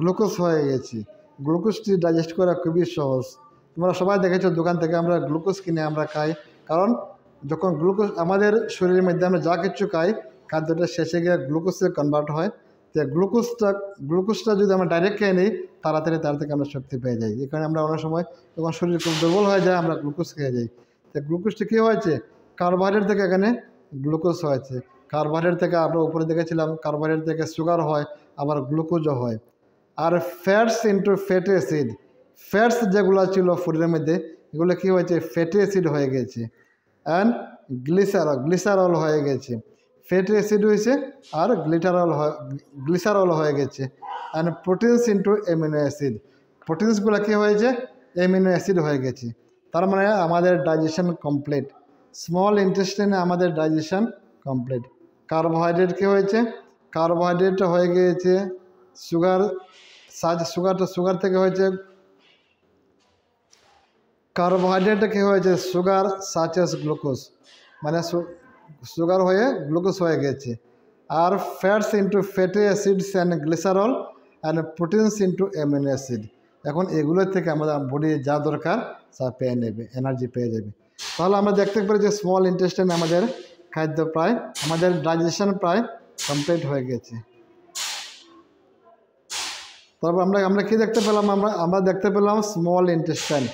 গ্লুকোজ হয়ে গেছে। গ্লুকোজটি ডাইজেস্ট করা খুবই সহজ। তোমরা সবাই দেখেছো দোকান থেকে আমরা গ্লুকোজ কিনে আমরা খাই, কারণ যখন গ্লুকোজ আমাদের শরীরের মধ্যে আমরা যা কিছু খাই খাদ্যটা শেষে গিয়ে গ্লুকোজে কনভার্ট হয়। তো গ্লুকোজটা যদি আমরা ডাইরেক্ট খেয়ে নিই তাড়াতাড়ি তার থেকে আমরা শক্তি পেয়ে যাই। এখানে আমরা অনেক সময় যখন শরীর খুব দুর্বল হয়ে যায় আমরা গ্লুকোজ খেয়ে যাই। তো গ্লুকোজটা কী হয়েছে, কার্বোহাইড্রেট থেকে এখানে গ্লুকোজ হয়েছে। কার্বোহাইড্রেট থেকে আমরা উপরে দেখেছিলাম কার্বোহাইড্রেট থেকে সুগার হয়, আবার গ্লুকোজও হয়। আর fats into fatty acid, fats যেগুলো ছিল ফুডের মধ্যে এগুলো কী হয়েছে ফ্যাটি অ্যাসিড হয়ে গেছে, অ্যান্ড গ্লিসারল হয়ে গেছে। ফ্যাটি অ্যাসিড হয়েছে আর গ্লিসারল হয়ে গেছে। And proteins into amino acid, প্রোটিনসগুলো কী হয়েছে অ্যামিনো অ্যাসিড হয়ে গেছে। তার মানে আমাদের ডাইজেশন কমপ্লিট, স্মল ইন্টেস্টাইনে আমাদের ডাইজেশন কমপ্লিট। কার্বোহাইড্রেট কী হয়েছে, কার্বোহাইড্রেট হয়ে গিয়েছে সুগার, সুগার থেকে হয়েছে কার্বোহাইড্রেটে কী হয়েছে সুগার সাচেস গ্লুকোজ, মানে সুগার হয়ে গ্লুকোজ হয়ে গেছে। আর fats into fatty acids and glycerol and proteins into amino acid. এখন এগুলোর থেকে আমাদের বডি যা দরকার তা পেয়ে নেবে, এনার্জি পেয়ে যাবে। তাহলে আমরা দেখতে পারি যে স্মল ইন্টেস্টাইন আমাদের খাদ্য প্রায়, আমাদের ডাইজেশন প্রায় কমপ্লিট হয়ে গেছে। তারপর আমরা কি দেখতে পেলাম, আমরা দেখতে পেলাম স্মল ইন্টেস্টাইন।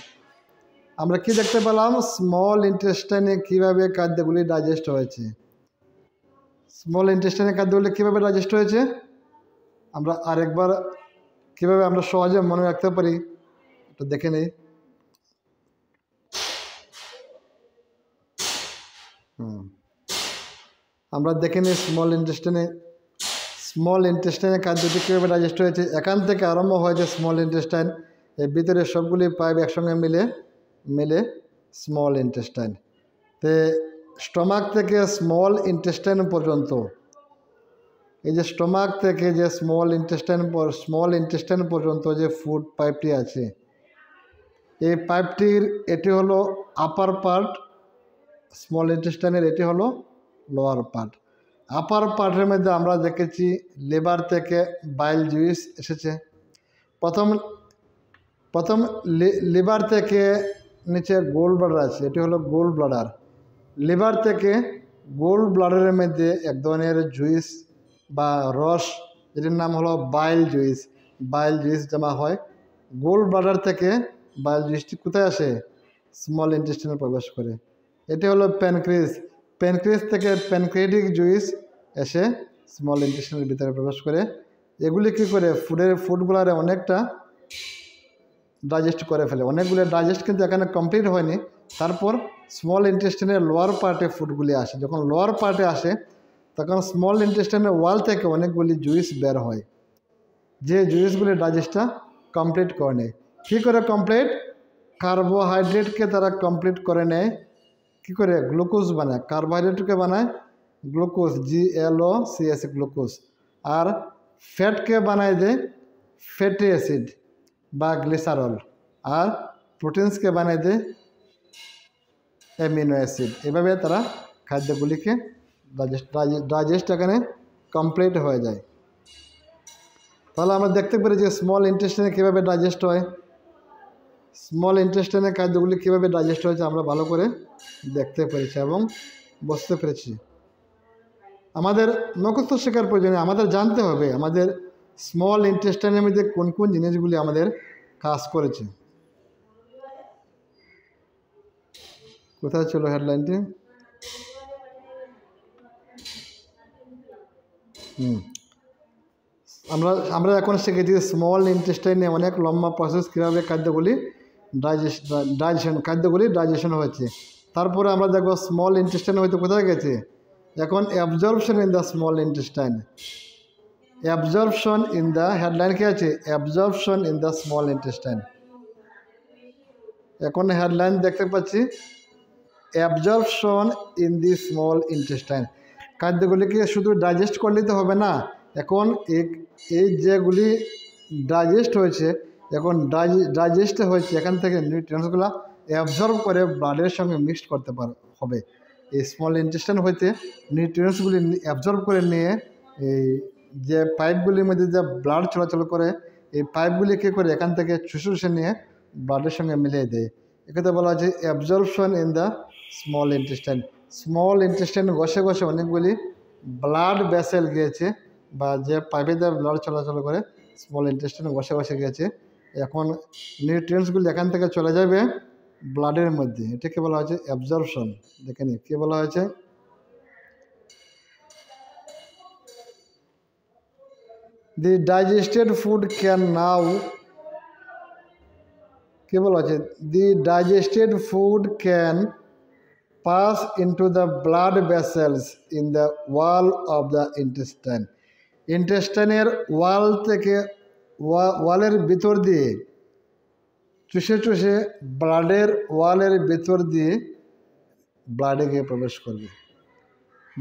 আমরা কি দেখতে পেলাম স্মল ইন্টেস্টাইনে কীভাবে খাদ্যগুলি ডাইজেস্ট হয়েছে। স্মল ইন্টেস্টাইনে খাদ্যগুলি কীভাবে ডাইজেস্ট হয়েছে আমরা আরেকবার কীভাবে আমরা সহজে মনে রাখতে পারি এটা দেখে নিই। আমরা দেখে নিই স্মল ইন্টেস্টাইনে খাদ্যটি কীভাবে ডাইজেস্ট হয়েছে। এখান থেকে আরম্ভ হয়েছে স্মল ইন্টেস্টাইন, এর ভিতরে সবগুলি পাইপ একসঙ্গে মিলে স্মল ইন্টেস্টাইন। তে স্টমাক থেকে স্মল ইন্টেস্টাইন পর্যন্ত, এই যে স্টমাক থেকে যে স্মল ইন্টেস্টাইন পর্যন্ত যে ফুড পাইপটি আছে, এই পাইপটির এটি হলো আপার পার্ট স্মল ইন্টেস্টাইনের, এটি হলো লোয়ার পার্ট। আপার পার্টের মধ্যে আমরা দেখেছি লিভার থেকে বাইল জুইস এসেছে। প্রথম লিভার থেকে নিচে গোল ব্লাডার আছে, এটি হলো গোল ব্লাডার। লিভার থেকে গোল ব্লাডারের মধ্যে এক ধরনের জুইস বা রস, যেটির নাম হলো বাইল জুইস জমা হয়। গোল ব্লাডার থেকে বাইল জুইসটি কোথায় আসে, স্মল ইন্টেস্টাইনে প্রবেশ করে। এটি হলো প্যানক্রিয়াস থেকে প্যানক্রিয়াটিক জুইস এসে স্মল ইন্টেস্টাইনের ভিতরে প্রবেশ করে। এগুলি কী করে ফুডগুলারে অনেকটা ডাইজেস্ট করে ফেলে, অনেকগুলো ডাইজেস্ট কিন্তু এখানে কমপ্লিট হয়নি। তারপর স্মল ইন্টেস্টাইনের লোয়ার পার্টে ফুডগুলি আসে, যখন লোয়ার পার্টে আসে তখন স্মল ইন্টেস্টাইনের ওয়াল থেকে অনেকগুলি জুইস বের হয়, যে জুইসগুলি ডাইজেস্টটা কমপ্লিট করে নেয়। কী করে কমপ্লিট? কার্বোহাইড্রেটকে তারা কমপ্লিট করে নেয় কী করে? গ্লুকোজ বানায়। কার্বোহাইড্রেটকে বানায় গ্লুকোজ, GLOCOS গ্লুকোজ। আর ফ্যাটকে বানায় দেয় ফ্যাটি অ্যাসিড বা গ্লিসারল। আর প্রোটিনসকে বানায় দেয় অ্যামিনো অ্যাসিড। এভাবে তারা খাদ্যগুলিকে ডাইজেস্ট এখানে কমপ্লিট হয়ে যায়। তাহলে আমরা দেখতে পারি যে স্মল ইন্টেস্টাইনে কীভাবে ডাইজেস্ট হয়, স্মল ইন্টেস্টাইনের খাদ্যগুলি কীভাবে ডাইজেস্ট হয়েছে আমরা ভালো করে দেখতে পেরেছি এবং বুঝতে পেরেছি। আমাদের মুখস্থ শেখার প্রয়োজনে আমাদের জানতে হবে আমাদের স্মল ইন্টেস্টাইনের মধ্যে কোন কোন জিনিসগুলি আমাদের কাজ করেছে। কোথায় ছিল হেডলাইনটি? আমরা এখন শিখেছি স্মল ইন্টেস্টাইনে অনেক লম্বা প্রসেস কীভাবে ডাইজেশন হয়েছে। তারপরে আমরা দেখব স্মল ইন্টেস্টাইন হয়তো কোথায় গেছে। এখন absorption in the small intestine, absorption in the headline কী আছে? Absorption in the small intestine. এখন হেডলাইন দেখতে পাচ্ছি absorption in the small intestine. খাদ্যগুলিকে শুধু ডাইজেস্ট করলেই তো হবে না, এখন এই যেগুলি ডাইজেস্ট হয়েছে, এখন ডাইজেস্ট হয়েছে এখান থেকে নিউট্রিয়েন্টসগুলো অ্যাবজর্ব করে ব্লাডের সঙ্গে মিক্সড করতে হবে। এই স্মল ইন্টেস্টাইন হইতে নিউট্রিয়েন্টসগুলি অ্যাবজর্ব করে নিয়ে এই যে পাইপগুলির মধ্যে যে ব্লাড চলাচল করে, এই পাইপগুলিকে করে এখান থেকে চুষে নিয়ে ব্লাডের সঙ্গে মিলিয়ে দেয়। এক্ষেত্রে বলা হচ্ছে absorption in the small intestine. Small intestine ঘষে ঘষে অনেকগুলি ব্লাড ভেসেল গিয়েছে বা যে পাইপে দিয়ে ব্লাড চলাচল করে স্মল ইন্টেস্টাইনে ঘষে ঘষে গিয়েছে। এখন নিউট্রিয়েন্টসগুলি এখান থেকে চলে যাবে ব্লাডের মধ্যে, এটাকে বলা হচ্ছে অ্যাবজর্পশন। দেখে নিই কী বলা হয়েছে। The digested food can now, কী বলা হচ্ছে? The digested food can pass into the blood vessels in the wall of the intestine. ইন্টেস্টাইনের ওয়াল থেকে ওয়ালের ভিতর দিয়ে চুষে চুষে ব্লাডের ওয়ালের ভিতর দিয়ে ব্লাডে গিয়ে প্রবেশ করবে।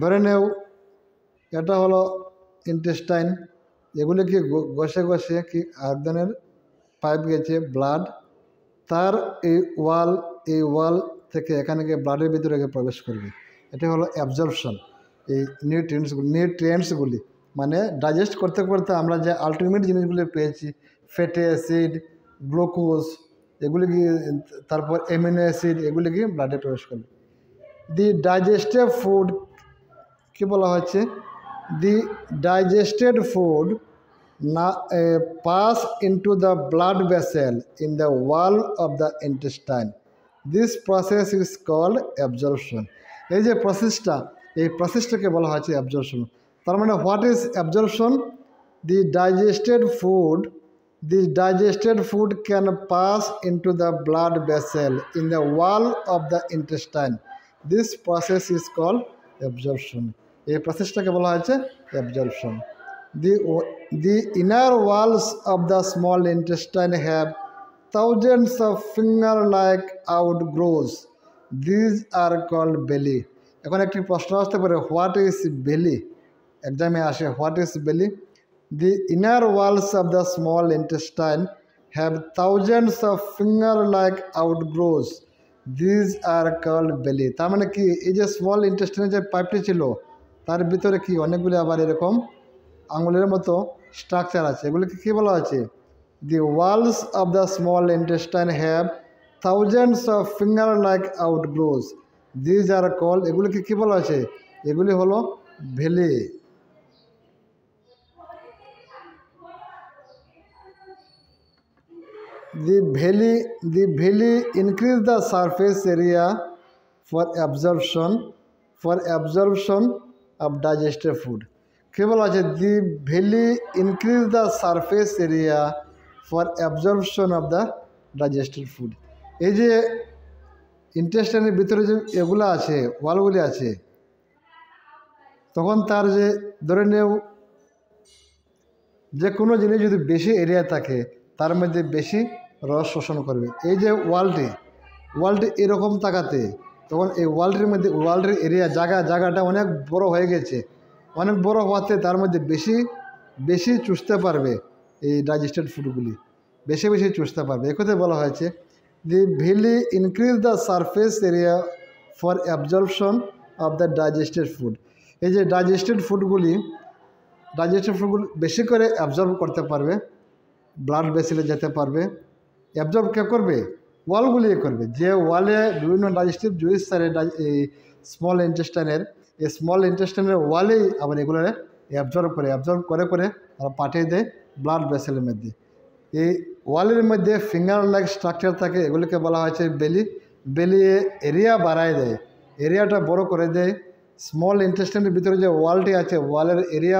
ধরে নেও এটা হলো ইন্টেস্টাইন, এগুলিকে ঘষে ঘষে কি একজনের পাইপ গেছে ব্লাড, তার এই ওয়াল থেকে এখানে গিয়ে ব্লাডের ভিতরে গিয়ে প্রবেশ করবে। এটা হলো অ্যাবজর্পশন। এই নিউট্রিয়েন্টসগুলি মানে ডাইজেস্ট করতে করতে আমরা যে আলটিমেট জিনিসগুলি পেয়েছি, ফ্যাটি অ্যাসিড, গ্লুকোজ, এগুলি গিয়ে তারপর অ্যামিনো অ্যাসিড, এগুলি গিয়ে ব্লাডে প্রবেশ করবে। দি ডাইজেস্টেড ফুড কী বলা হচ্ছে? The digested food pass into the blood vessel in the wall of the intestine. This process is called absorption. এই যে প্রসেসটাকে বলা হচ্ছে অ্যাবজর্পশন। তার মানে what is absorption? The digested food can pass into the blood vessel in the wall of the intestine. This process is called absorption. এই প্রসেসটাকে বলা হচ্ছে absorption. The inner walls of the small intestine have thousands of finger-like outgrowths. These are called belly. এখন একটি প্রশ্ন আসতে পারে, what is বেলি? এক্সামে আসে, হোয়াট ইজ বেলি? The inner walls of the small intestine have thousands of finger-like outgrowths. These are called belly. তার মানে কি, এই যে স্মল ইন্টেস্টাইনের যে পাইপটি ছিল তার ভিতরে কি অনেকগুলি আবার এরকম আঙুলের মতো স্ট্রাকচার আছে। এগুলিকে কী বলা হচ্ছে? The walls of the small intestine have thousands of finger like outgrows. These are call, এগুলিকে কী বলা হচ্ছে? এগুলি হলো ভেলি। The valley increase the surface area for absorption of digested food. কী বলা আছে? The valley increase the surface area for absorption of the digested food. এই যে ইন্টেস্টাইনের ভিতরে যে এগুলো আছে, ওয়ালগুলি আছে, তখন তার যে ধরে নেও যে কোনো জিনিস যদি বেশি এরিয়া থাকে তার মধ্যে বেশি রস শোষণ করবে। এই যে ওয়ালটি এরকম তাকাতে, তখন এই ওয়ালটির মধ্যে ওয়ালটির এরিয়া জায়গাটা অনেক বড় হয়ে গেছে। অনেক বড় হওয়াতে তার মধ্যে বেশি চুষতে পারবে এই ডাইজেস্টেড ফুডগুলি, বেশি চুষতে পারবে। একথা বলা হয়েছে the villi increase the surface area for absorption of the digested food. এই যে ডাইজেস্টেড ফুডগুলি বেশি করে অ্যাবজর্ব করতে পারবে, ব্লাড ভেসেলে যেতে পারবে। অ্যাবজর্ব কে করবে? ওয়ালগুলি করবে। যে ওয়ালে বিভিন্ন ডাইজেস্টিভ জুইস এই স্মল ইন্টেস্টাইনের ওয়ালেই আবার এগুলো অ্যাবজর্ব করে তারা পাঠিয়ে দেয় ব্লাড ভেসেলের মধ্যে। এই ওয়ালের মধ্যে ফিঙ্গার লাইক স্ট্রাকচার থাকে, এগুলিকে বলা হয়েছে বেলি এরিয়া বাড়ায় দেয়, এরিয়াটা বড় করে দেয়। স্মল ইন্টেস্টাইনের ভিতরে যে ওয়ালটি আছে, ওয়ালের এরিয়া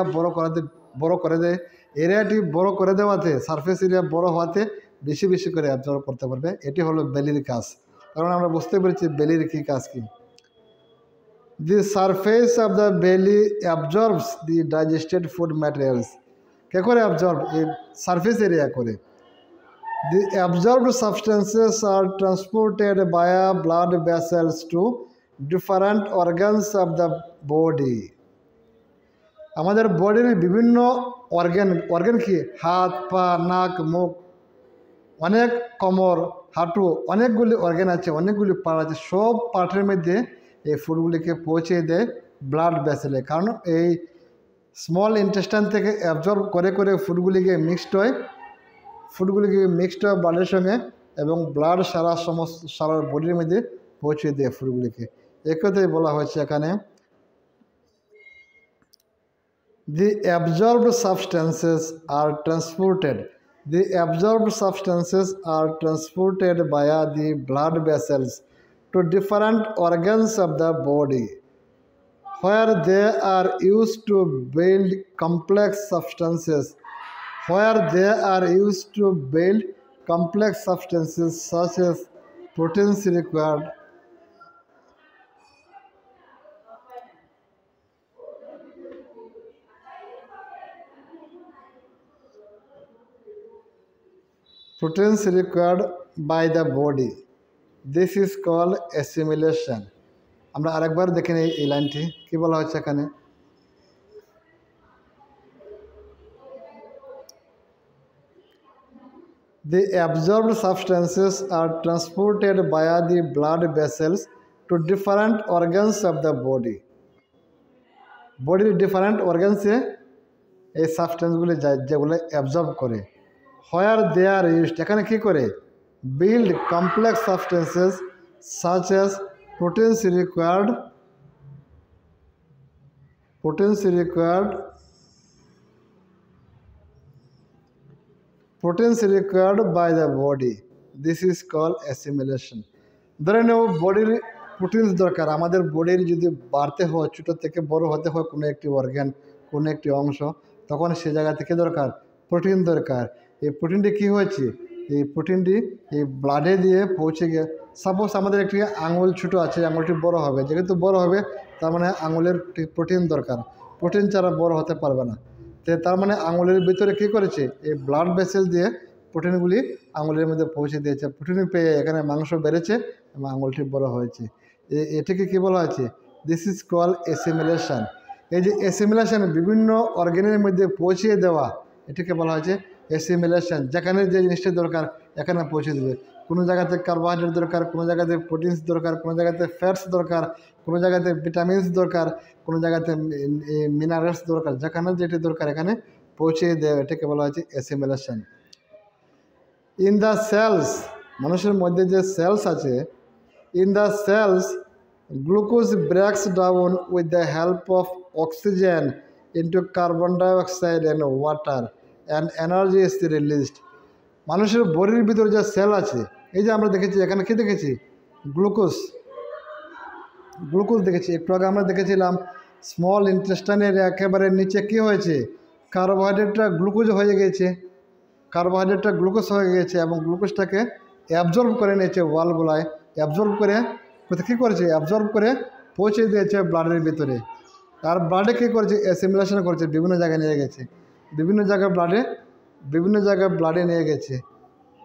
বড় করে দেয়। এরিয়াটি বড় করে দেওয়াতে, সারফেস এরিয়া বড় হওয়াতে বেশি করে অ্যাবজর্ব করতে পারবে। এটি হলো বেলির কাজ। কারণ আমরা বুঝতে পেরেছি বেলির কী কাজ কি। দি সারফেস অফ দ্য বেলি অ্যাবজর্বস দি ডাইজেস্টেড ফুড ম্যাটেরিয়ালস। কে করে অ্যাবজর্ব? এই সারফেস এরিয়া করে। The absorbed substances are transported via blood vessels to different organs of the body. আমাদের বডির বিভিন্ন অর্গান কি? হাত, পা, নাক, মুখ, অনেক কোমর, হাঁটু, অনেকগুলি অর্গান আছে, অনেকগুলি পার্ট আছে। সব পার্টের মধ্যে এই ফুডগুলিকে পৌঁছে দেয় ব্লাড ভেসেলে। কারণ এই স্মল ইন্টেস্টাইন থেকে অ্যাবজর্ব করে ফুডগুলিকে মিক্সড হয় ব্লাডের সঙ্গে, এবং ব্লাড সারা বডির মধ্যে পৌঁছে দেয় ফুডগুলিকে। একথাই বলা হয়েছে এখানে the absorbed substances are transported via the blood vessels to different organs of the body where they are used to build complex substances such as proteins required by the body. This is called assimilation. আমরা আরেকবার দেখে নিই এই লাইনটি কি বলা হচ্ছে এখানে। The absorbed substances are transported via the blood vessels to different organs of the body. বডির ডিফারেন্ট অর্গানসে এই সাবস্টেন্সগুলি যায়, যেগুলো অ্যাবজর্ব করে। হোয়ার দে আর ইউজড, এখানে কী করে? Build complex substances such as proteins required by the body. This is called assimilation. ধরে নেব বডির প্রোটিনস দরকার। আমাদের বডির যদি বাড়তে হয়, ছোটো থেকে বড় হতে হয় কোনো একটি অর্গান, কোনো একটি অংশ, তখন সে জায়গা থেকে প্রোটিন দরকার। এই প্রোটিনটি কী হয়েছে? এই প্রোটিনটি এই ব্লাডে দিয়ে পৌঁছে গিয়ে, সাপোজ আমাদের একটি আঙুল ছোটো আছে, আঙুলটি বড় হবে, যেহেতু বড় হবে তার মানে আঙুলের প্রোটিন দরকার, প্রোটিন ছাড়া বড় হতে পারবে না। তার মানে আঙুলের ভিতরে কী করেছে? এই ব্লাড ভেসেল দিয়ে প্রোটিনগুলি আঙুলের মধ্যে পৌঁছে দিয়েছে। প্রোটিন পেয়ে এখানে মাংস বেড়েছে এবং আঙুলটি বড় হয়েছে। এটাকে কী বলা হয়েছে? This is call assimilation. এই যে অ্যাসিমিলেশন, বিভিন্ন অর্গানের মধ্যে পৌঁছিয়ে দেওয়া, এটাকে বলা হয়েছে অ্যাসিমিলেশন। যেখানে যে জিনিসটা দরকার এখানে পৌঁছে দেবে। কোনো জায়গাতে কার্বোহাইড্রেট দরকার, কোনো জায়গাতে প্রোটিনস দরকার, কোনো জায়গাতে ফ্যাটস দরকার, কোনো জায়গাতে ভিটামিনস দরকার, কোনো জায়গাতে মিনারেলস দরকার, যেখানে যেটি দরকার এখানে পৌঁছে দেয়, এটাকে বলা হয়েছে অ্যাসিমিলেশন। ইন দ্য সেলস, মানুষের মধ্যে যে সেলস আছে, in the cells glucose breaks down with the help of oxygen into carbon dioxide and water and energy is released. মানুষের বডির ভিতরে যে সেল আছে, এই যে আমরা দেখেছি এখানে কি দেখেছি? গ্লুকোজ দেখেছি। একটু আগে আমরা দেখেছিলাম স্মল ইন্টেস্টাইনের একেবারে নিচে কি হয়েছে? কার্বোহাইড্রেটটা গ্লুকোজ হয়ে গেছে, এবং গ্লুকোজটাকে অ্যাবজর্ব করে নিয়েছে ওয়ালগুলায়, অ্যাবজর্ব করে কী করেছে? অ্যাবজর্ব করে পৌঁছে দিয়েছে ব্লাডের ভিতরে। আর ব্লাডে কী করেছে? অ্যাসিমিলেশন করেছে, বিভিন্ন জায়গায় নিয়ে গেছে, বিভিন্ন জায়গায় ব্লাডে নিয়ে গেছে।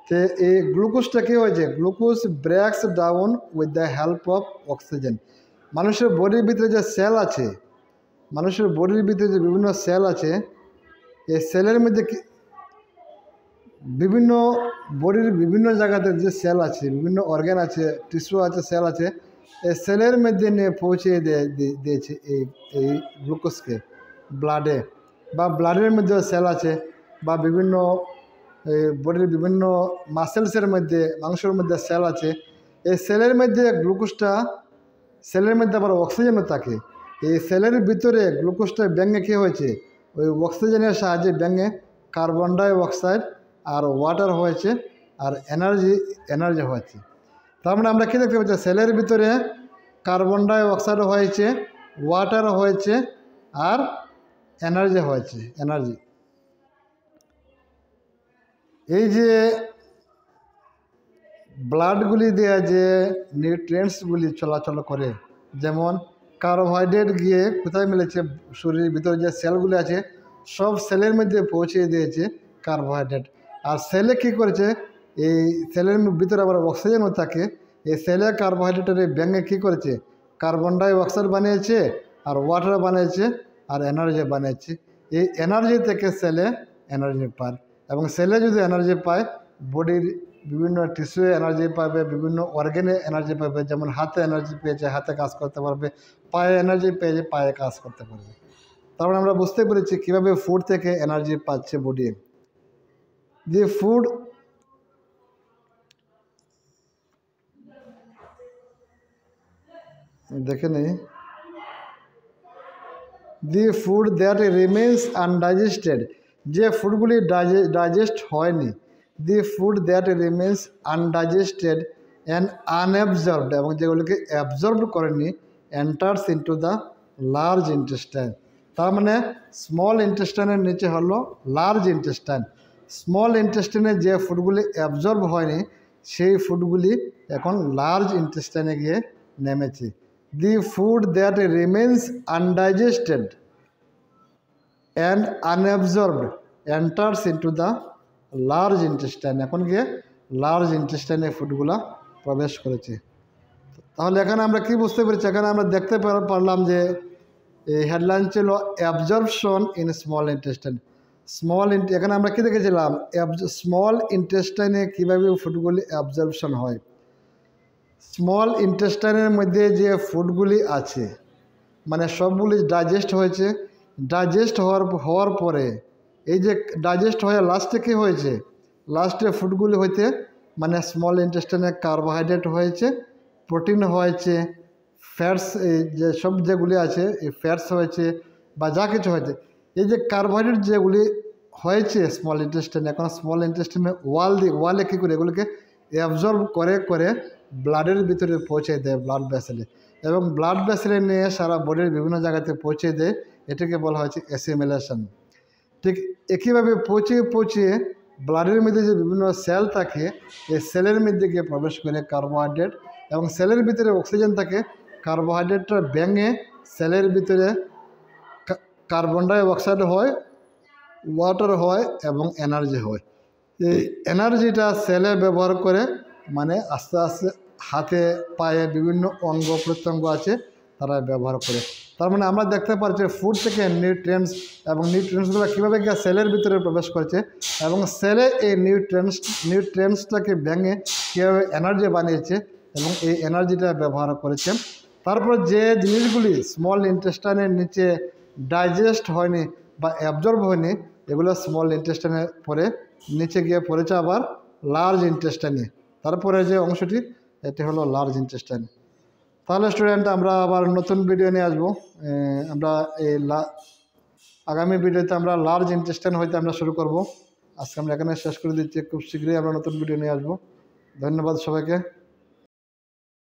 তো এই গ্লুকোজটা কী হয়েছে, glucose ব্রেকস down with the help of oxygen. মানুষের বডির ভিতরে যে সেল আছে, মানুষের বডির ভিতরে যে বিভিন্ন সেল আছে, এই সেলের মধ্যে বিভিন্ন বডির বিভিন্ন জায়গাতে যে সেল আছে, বিভিন্ন অর্গান আছে, টিস্যু আছে, সেল আছে, এই সেলের মধ্যে নিয়ে পৌঁছে দিয়েছে এই গ্লুকোজকে ব্লাডে, বা ব্লাডের মধ্যে সেল আছে, বা বিভিন্ন বডির বিভিন্ন মাসেলসের মধ্যে, মাংসের মধ্যে সেল আছে। এই সেলের মধ্যে গ্লুকোজটা, সেলের মধ্যে আবার অক্সিজেনও থাকে। এই সেলের ভিতরে গ্লুকোজটা ব্যাঙে কী হয়েছে, ওই অক্সিজেনের সাহায্যে ব্যাঙে কার্বন ডাই অক্সাইড আর ওয়াটার হয়েছে, আর এনার্জি হয়েছে। তার মানে আমরা কী দেখতে পাচ্ছি, সেলের ভিতরে কার্বন ডাই অক্সাইডও হয়েছে, ওয়াটারও হয়েছে, আর এনার্জি হয়েছে, এনার্জি। এই যে ব্লাডগুলি দেওয়া যে নিউট্রিয়েন্টসগুলি চলাচল করে, যেমন কার্বোহাইড্রেট গিয়ে কোথায় মিলেছে, শরীরের ভিতরে যে সেলগুলি আছে সব সেলের মধ্যে পৌঁছে দিয়েছে কার্বোহাইড্রেট। আর সেলে কী করেছে, এই সেলের ভিতরে আবার অক্সিজেনও থাকে। এই সেলে কার্বোহাইড্রেটের ব্যাঙে কী করেছে, কার্বন ডাই অক্সাইড বানিয়েছে, আর ওয়াটার বানিয়েছে, আর এনার্জি বানিয়েছে। এই এনার্জি থেকে সেলে এনার্জি পায়, এবং সেলে যদি এনার্জি পায়, বডির বিভিন্ন টিস্যু এনার্জি পাবে, বিভিন্ন অর্গানে এনার্জি পাবে। যেমন হাতে এনার্জি পেয়েছে, হাতে কাজ করতে পারবে, পায়ে এনার্জি পেয়েছে, পায়ে কাজ করতে পারবে। তারপরে আমরা বুঝতে পেরেছি কীভাবে ফুড থেকে এনার্জি পাচ্ছে বডি। যে ফুড, দেখে নেই, the food that remains undigested, যে ফুডগুলি ডাইজেস্ট হয়নি, the food that remains undigested and unabsorbed, এবং যেগুলোকে অ্যাবজর্ব করেনি, enters into the large intestine. তার মানে স্মল ইন্টেস্টাইনের নিচে হলো লার্জ ইন্টেস্টাইন। স্মল ইন্টেস্টাইনে যে ফুডগুলি অ্যাবজর্ব হয়নি, সেই ফুডগুলি এখন লার্জ ইন্টেস্টাইনে গিয়ে নেমেছে। The food that remains undigested and unabsorbed enters into the large intestine, এখন গিয়ে লার্জ ইন্টেস্টাইনে ফুডগুলা প্রবেশ করেছে। তাহলে এখানে আমরা কি বুঝতে পেরেছি, এখানে আমরা দেখতে পারলাম যে এই হেডলাইন ছিল অ্যাবজর্পশন ইন স্মল ইন্টেস্টাইন। এখানে আমরা কি দেখেছিলাম, স্মল ইন্টেস্টাইনে কীভাবে ফুডগুলি অ্যাবজর্পশন হয়। স্মল ইন্টেস্টাইনের মধ্যে যে ফুডগুলি আছে, মানে সবগুলি ডাইজেস্ট হয়েছে। ডাইজেস্ট হওয়ার পরে, এই যে ডাইজেস্ট হয়ে লাস্টে কী হয়েছে, লাস্টে ফুডগুলি হইতে, মানে স্মল ইন্টেস্টাইনে কার্বোহাইড্রেট হয়েছে, প্রোটিন হয়েছে, ফ্যাটস, এই যে সব যেগুলি আছে, এই ফ্যাটস হয়েছে, বা যা কিছু হয়েছে, এই যে কার্বোহাইড্রেট যেগুলি হয়েছে স্মল ইন্টেস্টাইনে, এখন স্মল ইন্টেস্টাইনে ওয়ালে কী করে এগুলিকে অ্যাবজর্ব করে ব্লাডের ভিতরে পৌঁছে দেয়, ব্লাড ভেসেলে, এবং ব্লাড ভেসেলে নিয়ে সারা বডির বিভিন্ন জায়গাতে পৌঁছে দেয়। এটাকে বলা হয়েছে অ্যাসিমিলেশন। ঠিক একইভাবে পৌঁছে ব্লাডের মধ্যে যে বিভিন্ন সেল থাকে, এই সেলের মধ্যে গিয়ে প্রবেশ করে কার্বোহাইড্রেট, এবং সেলের ভিতরে অক্সিজেন থাকে। কার্বোহাইড্রেটটা ভেঙে সেলের ভিতরে কার্বন ডাই অক্সাইড হয়, ওয়াটার হয়, এবং এনার্জি হয়। এই এনার্জিটা সেলে ব্যবহার করে, মানে আস্তে আস্তে হাতে পায়ে বিভিন্ন অঙ্গ প্রত্যঙ্গ আছে তারা ব্যবহার করে। তার মানে আমরা দেখতে পাচ্ছি ফুড থেকে নিউট্রিয়েন্টস, এবং নিউট্রিয়েন্টসগুলো কীভাবে গিয়ে সেলের ভিতরে প্রবেশ করেছে, এবং সেলে এই নিউট্রিয়েন্টসটাকে ভেঙে কীভাবে এনার্জি বানিয়েছে, এবং এই এনার্জিটা ব্যবহার করেছে। তারপর যে জিনিসগুলি স্মল ইন্টেস্টাইনের নিচে ডাইজেস্ট হয়নি বা অ্যাবজর্ব হয়নি, এগুলো স্মল ইন্টেস্টাইনে পরে নিচে গিয়ে পড়েছে আবার লার্জ ইন্টেস্টাইনে। তারপরে যে অংশটি, এটি হলো লার্জ ইন্টেস্টাইন। তাহলে স্টুডেন্ট, আমরা আবার নতুন ভিডিও নিয়ে আসবো। আমরা এই আগামী ভিডিওতে আমরা লার্জ ইন্টেস্টাইন হইতে আমরা শুরু করব। আজকে আমরা এখানে শেষ করে দিচ্ছি, খুব শীঘ্রই আমরা নতুন ভিডিও নিয়ে আসবো। ধন্যবাদ সবাইকে।